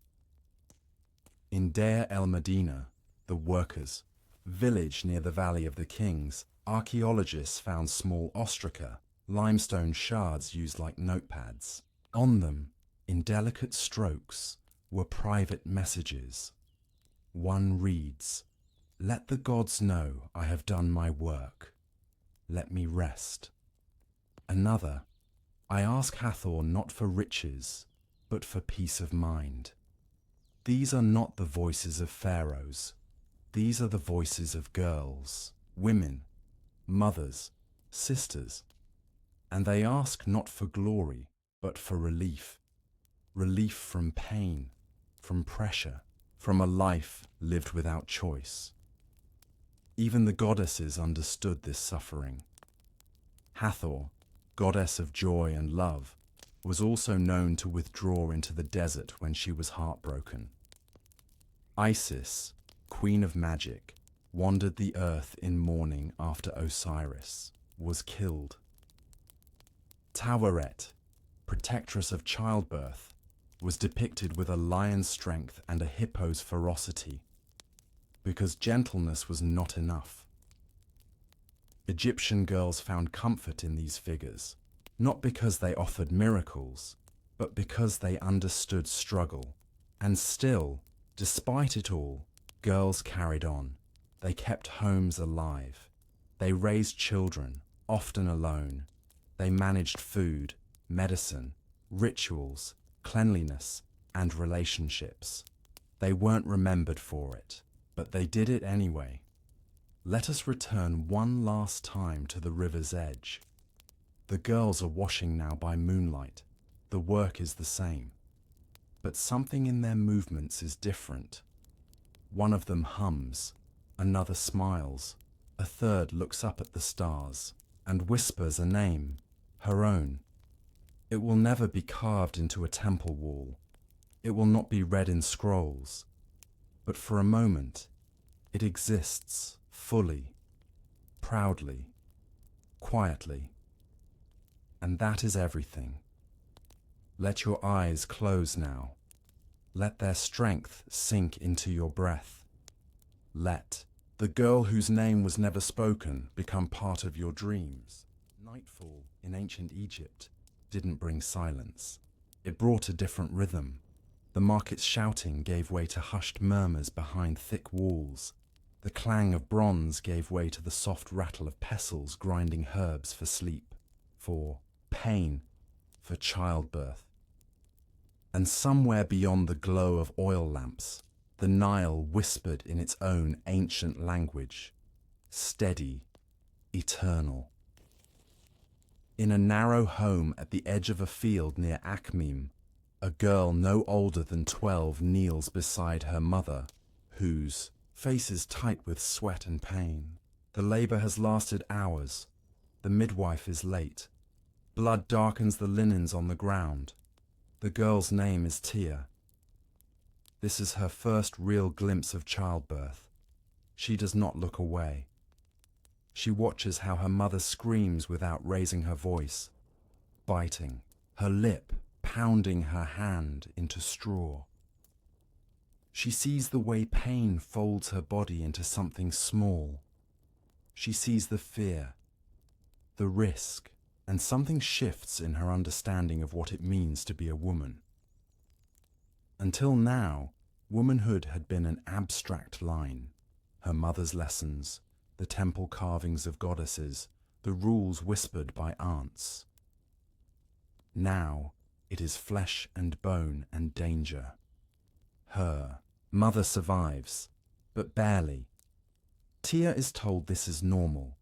In Deir el-Medina, the workers' village near the Valley of the Kings, archaeologists found small ostraca, limestone shards used like notepads. On them, in delicate strokes, were private messages. One reads, "Let the gods know I have done my work. Let me rest." Another, "I ask Hathor not for riches, but for peace of mind." These are not the voices of pharaohs. These are the voices of girls, women, mothers, sisters. And they ask not for glory, but for relief. Relief from pain, from pressure, from a life lived without choice. Even the goddesses understood this suffering. Hathor, goddess of joy and love, was also known to withdraw into the desert when she was heartbroken. Isis, queen of magic, wandered the earth in mourning after Osiris was killed. Taweret, protectress of childbirth, was depicted with a lion's strength and a hippo's ferocity, because gentleness was not enough. Egyptian girls found comfort in these figures, not because they offered miracles, but because they understood struggle. And still, despite it all, girls carried on. They kept homes alive. They raised children, often alone. They managed food, medicine, rituals, cleanliness, and relationships. They weren't remembered for it, but they did it anyway. Let us return one last time to the river's edge. The girls are washing now by moonlight. The work is the same. But something in their movements is different. One of them hums, another smiles, a third looks up at the stars and whispers a name, her own. It will never be carved into a temple wall. It will not be read in scrolls. But for a moment, it exists fully, proudly, quietly. And that is everything. Let your eyes close now. Let their strength sink into your breath. Let the girl whose name was never spoken become part of your dreams. Nightfall in ancient Egypt didn't bring silence. It brought a different rhythm. The market's shouting gave way to hushed murmurs behind thick walls. The clang of bronze gave way to the soft rattle of pestles grinding herbs for sleep, for pain, for childbirth. And somewhere beyond the glow of oil lamps, the Nile whispered in its own ancient language, steady, eternal. In a narrow home at the edge of a field near Akhmim, a girl no older than 12 kneels beside her mother, whose face is tight with sweat and pain. The labor has lasted hours. The midwife is late. Blood darkens the linens on the ground. The girl's name is Tia. This is her first real glimpse of childbirth. She does not look away. She watches how her mother screams without raising her voice, biting, her lip pounding her hand into straw. She sees the way pain folds her body into something small. She sees the fear, the risk, and something shifts in her understanding of what it means to be a woman. Until now, womanhood had been an abstract line. Her mother's lessons, the temple carvings of goddesses, the rules whispered by aunts. Now, it is flesh and bone and danger. Her mother survives, but barely. Tia is told this is normal.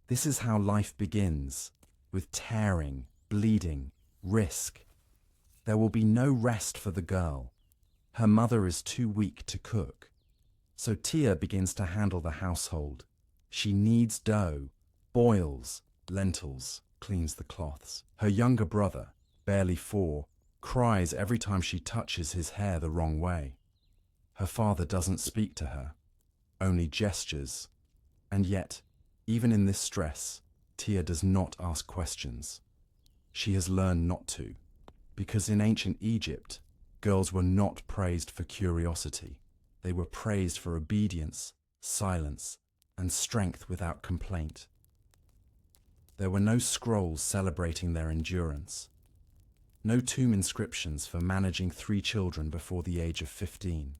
This is how life begins, with tearing, bleeding, risk. There will be no rest for the girl. Her mother is too weak to cook. So Tia begins to handle the household. She kneads dough, boils lentils, cleans the cloths. Her younger brother, barely 4, cries every time she touches his hair the wrong way. Her father doesn't speak to her, only gestures. And yet, even in this stress, Tia does not ask questions. She has learned not to, because in ancient Egypt, girls were not praised for curiosity. They were praised for obedience, silence, and strength without complaint. There were no scrolls celebrating their endurance. No tomb inscriptions for managing 3 children before the age of 15.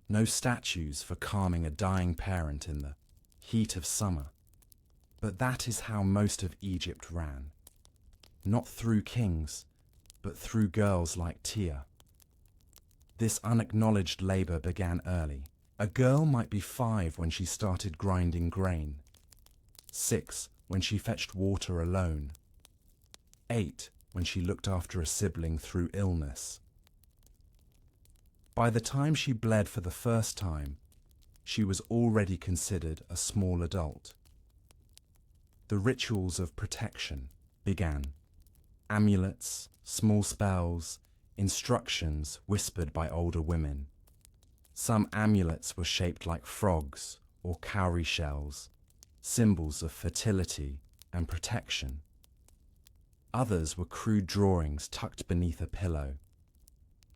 No statues for calming a dying parent in the heat of summer. But that is how most of Egypt ran. Not through kings, but through girls like Tia. This unacknowledged labor began early. A girl might be 5 when she started grinding grain, 6 when she fetched water alone, 8 when she looked after a sibling through illness. By the time she bled for the first time, she was already considered a small adult. The rituals of protection began. Amulets, small spells, instructions whispered by older women. Some amulets were shaped like frogs or cowrie shells, symbols of fertility and protection. Others were crude drawings tucked beneath a pillow.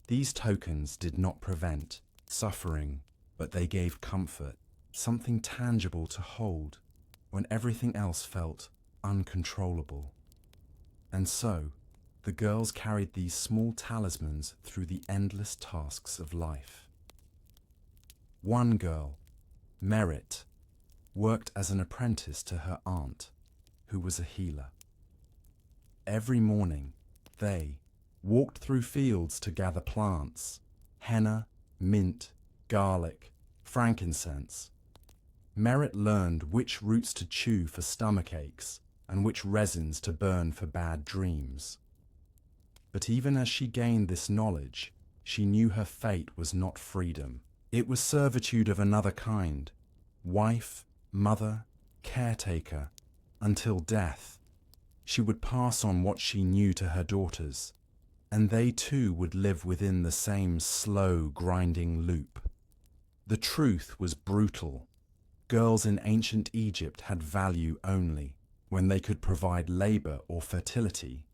These tokens did not prevent suffering, but they gave comfort, something tangible to hold when everything else felt uncontrollable. And so, the girls carried these small talismans through the endless tasks of life. One girl, Merit, worked as an apprentice to her aunt, who was a healer. Every morning, they walked through fields to gather plants, henna, mint, garlic, frankincense. Merit learned which roots to chew for stomach aches and which resins to burn for bad dreams. But even as she gained this knowledge, she knew her fate was not freedom. It was servitude of another kind, wife, mother, caretaker, until death. She would pass on what she knew to her daughters, and they too would live within the same slow, grinding loop. The truth was brutal. Girls in ancient Egypt had value only when they could provide labor or fertility.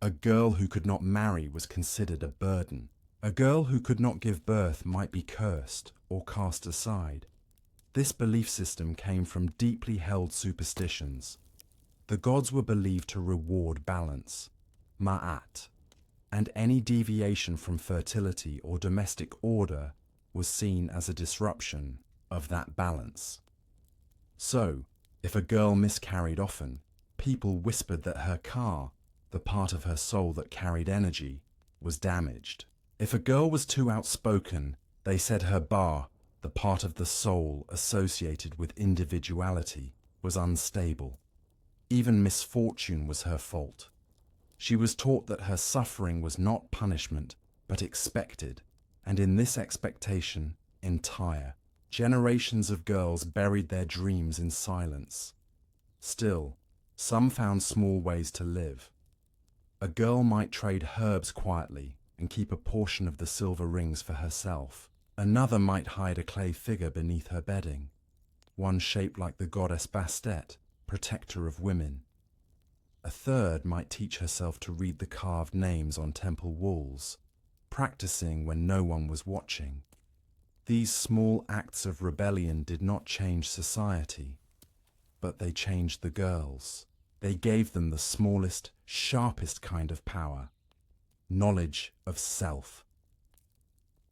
A girl who could not marry was considered a burden. A girl who could not give birth might be cursed or cast aside. This belief system came from deeply held superstitions. The gods were believed to reward balance, ma'at, and any deviation from fertility or domestic order was seen as a disruption of that balance. So, if a girl miscarried often, people whispered that her ka, the part of her soul that carried energy, was damaged. If a girl was too outspoken, they said her ba, the part of the soul associated with individuality, was unstable. Even misfortune was her fault. She was taught that her suffering was not punishment, but expected, and in this expectation, entire generations of girls buried their dreams in silence. Still, some found small ways to live. A girl might trade herbs quietly and keep a portion of the silver rings for herself. Another might hide a clay figure beneath her bedding, one shaped like the goddess Bastet, protector of women. A third might teach herself to read the carved names on temple walls, practicing when no one was watching. These small acts of rebellion did not change society, but they changed the girls. They gave them the smallest, sharpest kind of power, knowledge of self.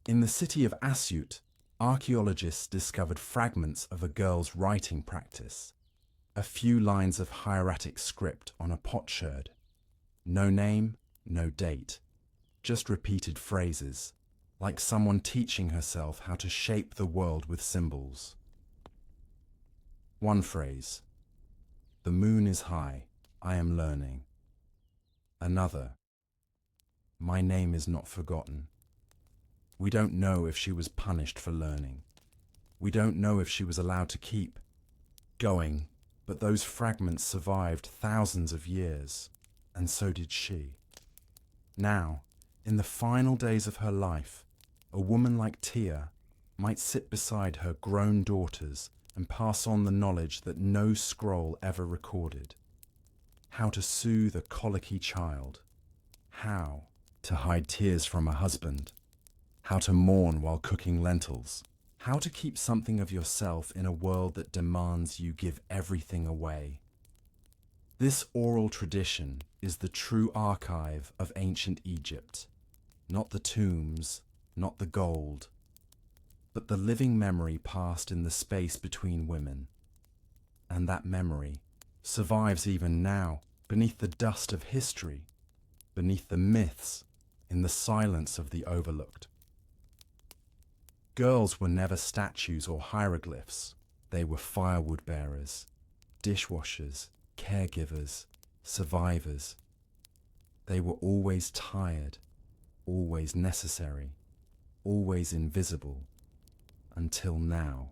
In the city of Asyut, archaeologists discovered fragments of a girl's writing practice. A few lines of hieratic script on a potsherd. No name, no date, just repeated phrases, like someone teaching herself how to shape the world with symbols. One phrase: "The moon is high, I am learning." Another: "My name is not forgotten." We don't know if she was punished for learning. We don't know if she was allowed to keep going, but those fragments survived thousands of years, and so did she. Now, in the final days of her life, a woman like Tia might sit beside her grown daughters and pass on the knowledge that no scroll ever recorded. How to soothe a colicky child. How to hide tears from a husband. How to mourn while cooking lentils. How to keep something of yourself in a world that demands you give everything away. This oral tradition is the true archive of ancient Egypt. Not the tombs, not the gold, but the living memory passed in the space between women. And that memory survives even now, beneath the dust of history, beneath the myths, in the silence of the overlooked. Girls were never statues or hieroglyphs. They were firewood bearers, dishwashers, caregivers, survivors. They were always tired, always necessary, always invisible, until now.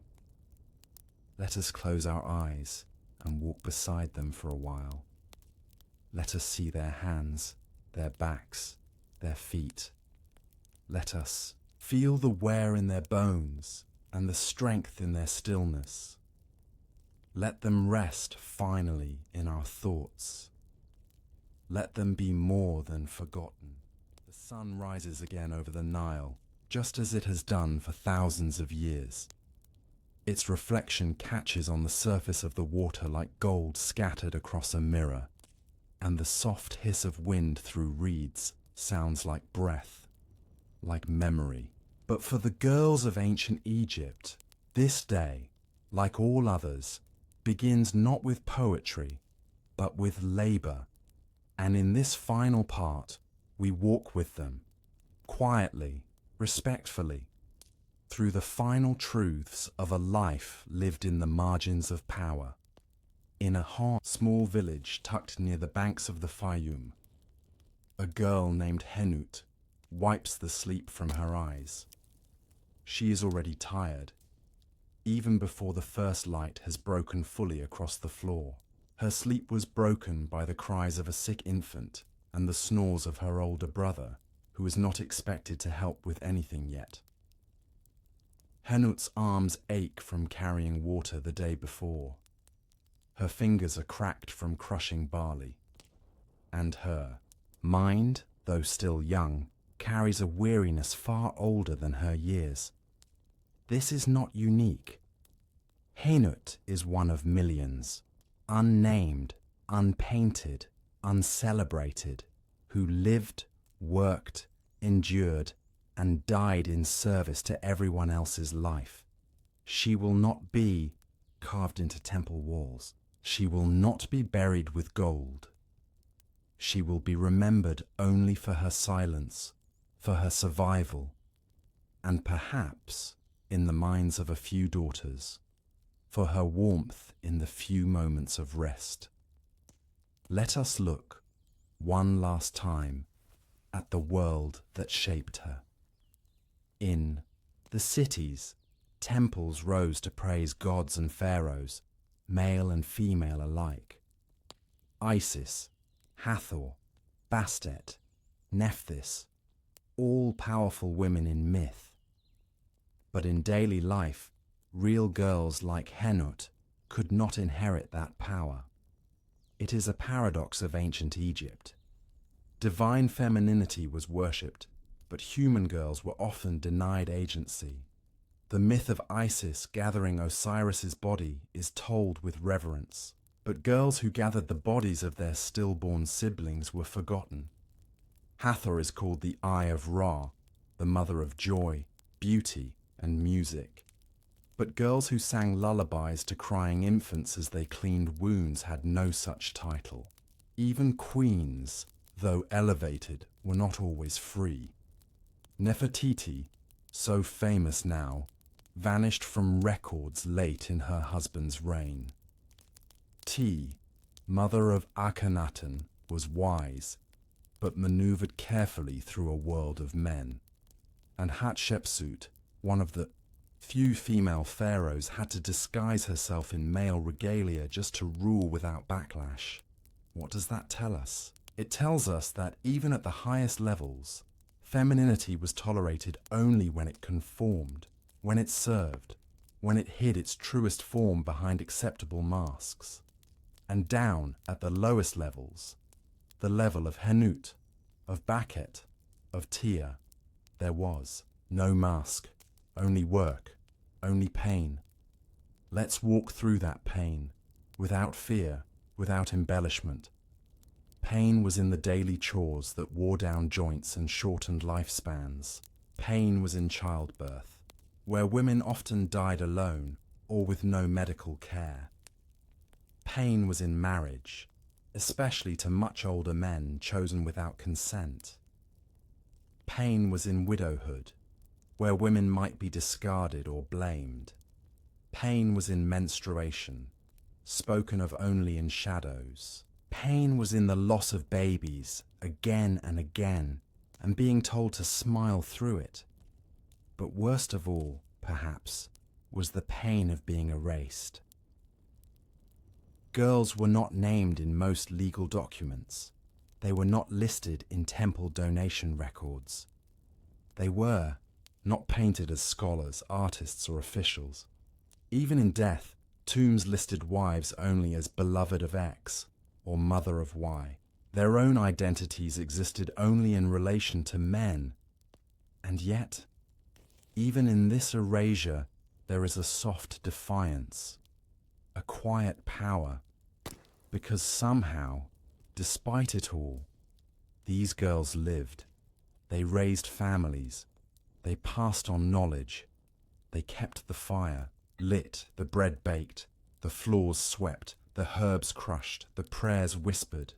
Let us close our eyes and walk beside them for a while. Let us see their hands, their backs, their feet. Let us feel the wear in their bones and the strength in their stillness. Let them rest finally in our thoughts. Let them be more than forgotten. The sun rises again over the Nile, just as it has done for thousands of years. Its reflection catches on the surface of the water like gold scattered across a mirror, and the soft hiss of wind through reeds sounds like breath, like memory. But for the girls of ancient Egypt, this day, like all others, begins not with poetry, but with labor. And in this final part, we walk with them, quietly, respectfully, through the final truths of a life lived in the margins of power. In a small village tucked near the banks of the Fayum, a girl named Henut wipes the sleep from her eyes. She is already tired, even before the first light has broken fully across the floor. Her sleep was broken by the cries of a sick infant and the snores of her older brother, who is not expected to help with anything yet. Henut's arms ache from carrying water the day before. Her fingers are cracked from crushing barley. And her mind, though still young, carries a weariness far older than her years. This is not unique. Hainut is one of millions, unnamed, unpainted, uncelebrated, who lived, worked, endured, and died in service to everyone else's life. She will not be carved into temple walls. She will not be buried with gold. She will be remembered only for her silence, for her survival, and perhaps, in the minds of a few daughters, for her warmth in the few moments of rest. Let us look, one last time, at the world that shaped her. In the cities, temples rose to praise gods and pharaohs, male and female alike. Isis, Hathor, Bastet, Nephthys, all powerful women in myth. But in daily life, real girls like Henut could not inherit that power. It is a paradox of ancient Egypt. Divine femininity was worshipped, but human girls were often denied agency. The myth of Isis gathering Osiris's body is told with reverence, but girls who gathered the bodies of their stillborn siblings were forgotten. Hathor is called the Eye of Ra, the mother of joy, beauty, and music. But girls who sang lullabies to crying infants as they cleaned wounds had no such title. Even queens, though elevated, were not always free. Nefertiti, so famous now, vanished from records late in her husband's reign. T, mother of Akhenaten, was wise, but maneuvered carefully through a world of men. And Hatshepsut, one of the few female pharaohs, had to disguise herself in male regalia just to rule without backlash. What does that tell us? It tells us that even at the highest levels, femininity was tolerated only when it conformed, when it served, when it hid its truest form behind acceptable masks. And down at the lowest levels, the level of Henut, of Bakhet, of Tia, there was no mask, only work, only pain. Let's walk through that pain, without fear, without embellishment. Pain was in the daily chores that wore down joints and shortened lifespans. Pain was in childbirth, where women often died alone or with no medical care. Pain was in marriage, especially to much older men chosen without consent. Pain was in widowhood, where women might be discarded or blamed. Pain was in menstruation, spoken of only in shadows. Pain was in the loss of babies, again and again, and being told to smile through it. But worst of all, perhaps, was the pain of being erased. Girls were not named in most legal documents. They were not listed in temple donation records. They were not painted as scholars, artists, or officials. Even in death, tombs listed wives only as beloved of X or mother of Y. Their own identities existed only in relation to men. And yet, even in this erasure, there is a soft defiance, a quiet power, because somehow, despite it all, these girls lived. They raised families. They passed on knowledge. They kept the fire lit, the bread baked, the floors swept, the herbs crushed, the prayers whispered.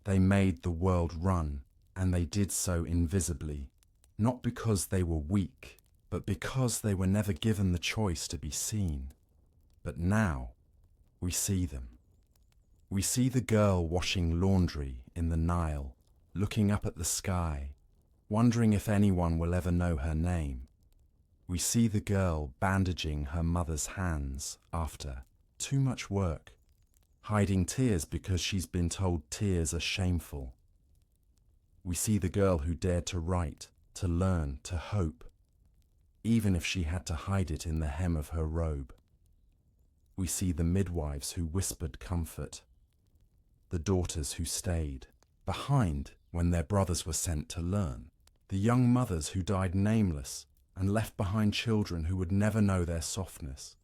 They made the world run, and they did so invisibly, not because they were weak, but because they were never given the choice to be seen. But now, we see them. We see the girl washing laundry in the Nile, looking up at the sky, wondering if anyone will ever know her name. We see the girl bandaging her mother's hands after too much work, hiding tears because she's been told tears are shameful. We see the girl who dared to write, to learn, to hope, even if she had to hide it in the hem of her robe. We see the midwives who whispered comfort, the daughters who stayed behind when their brothers were sent to learn, the young mothers who died nameless and left behind children who would never know their softness.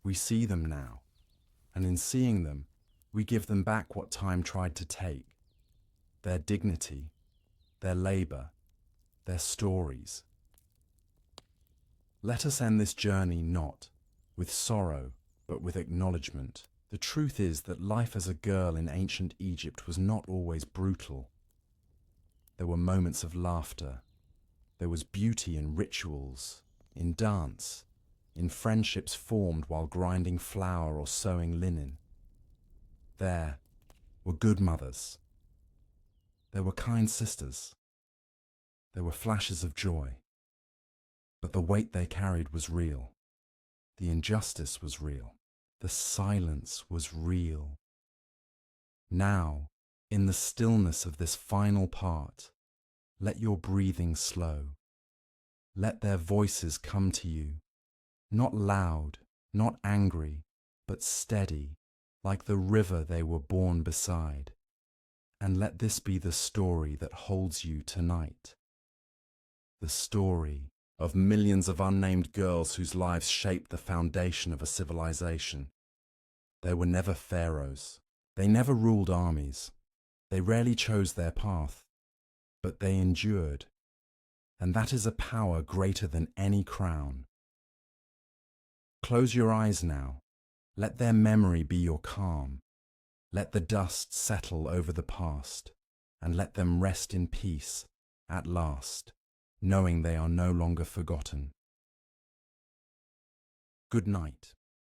We see them now, and in seeing them, we give them back what time tried to take: their dignity, their labor, their stories. Let us end this journey not with sorrow, but with acknowledgement. The truth is that life as a girl in ancient Egypt was not always brutal. There were moments of laughter. There was beauty in rituals, in dance, in friendships formed while grinding flour or sewing linen. There were good mothers. There were kind sisters. There were flashes of joy. But the weight they carried was real. The injustice was real. The silence was real. Now, in the stillness of this final part, let your breathing slow. Let their voices come to you, not loud, not angry, but steady, like the river they were born beside. And let this be the story that holds you tonight. The story of millions of unnamed girls whose lives shaped the foundation of a civilization. They were never pharaohs. They never ruled armies. They rarely chose their path, but they endured. And that is a power greater than any crown. Close your eyes now. Let their memory be your calm. Let the dust settle over the past, and let them rest in peace at last, knowing they are no longer forgotten. Good night.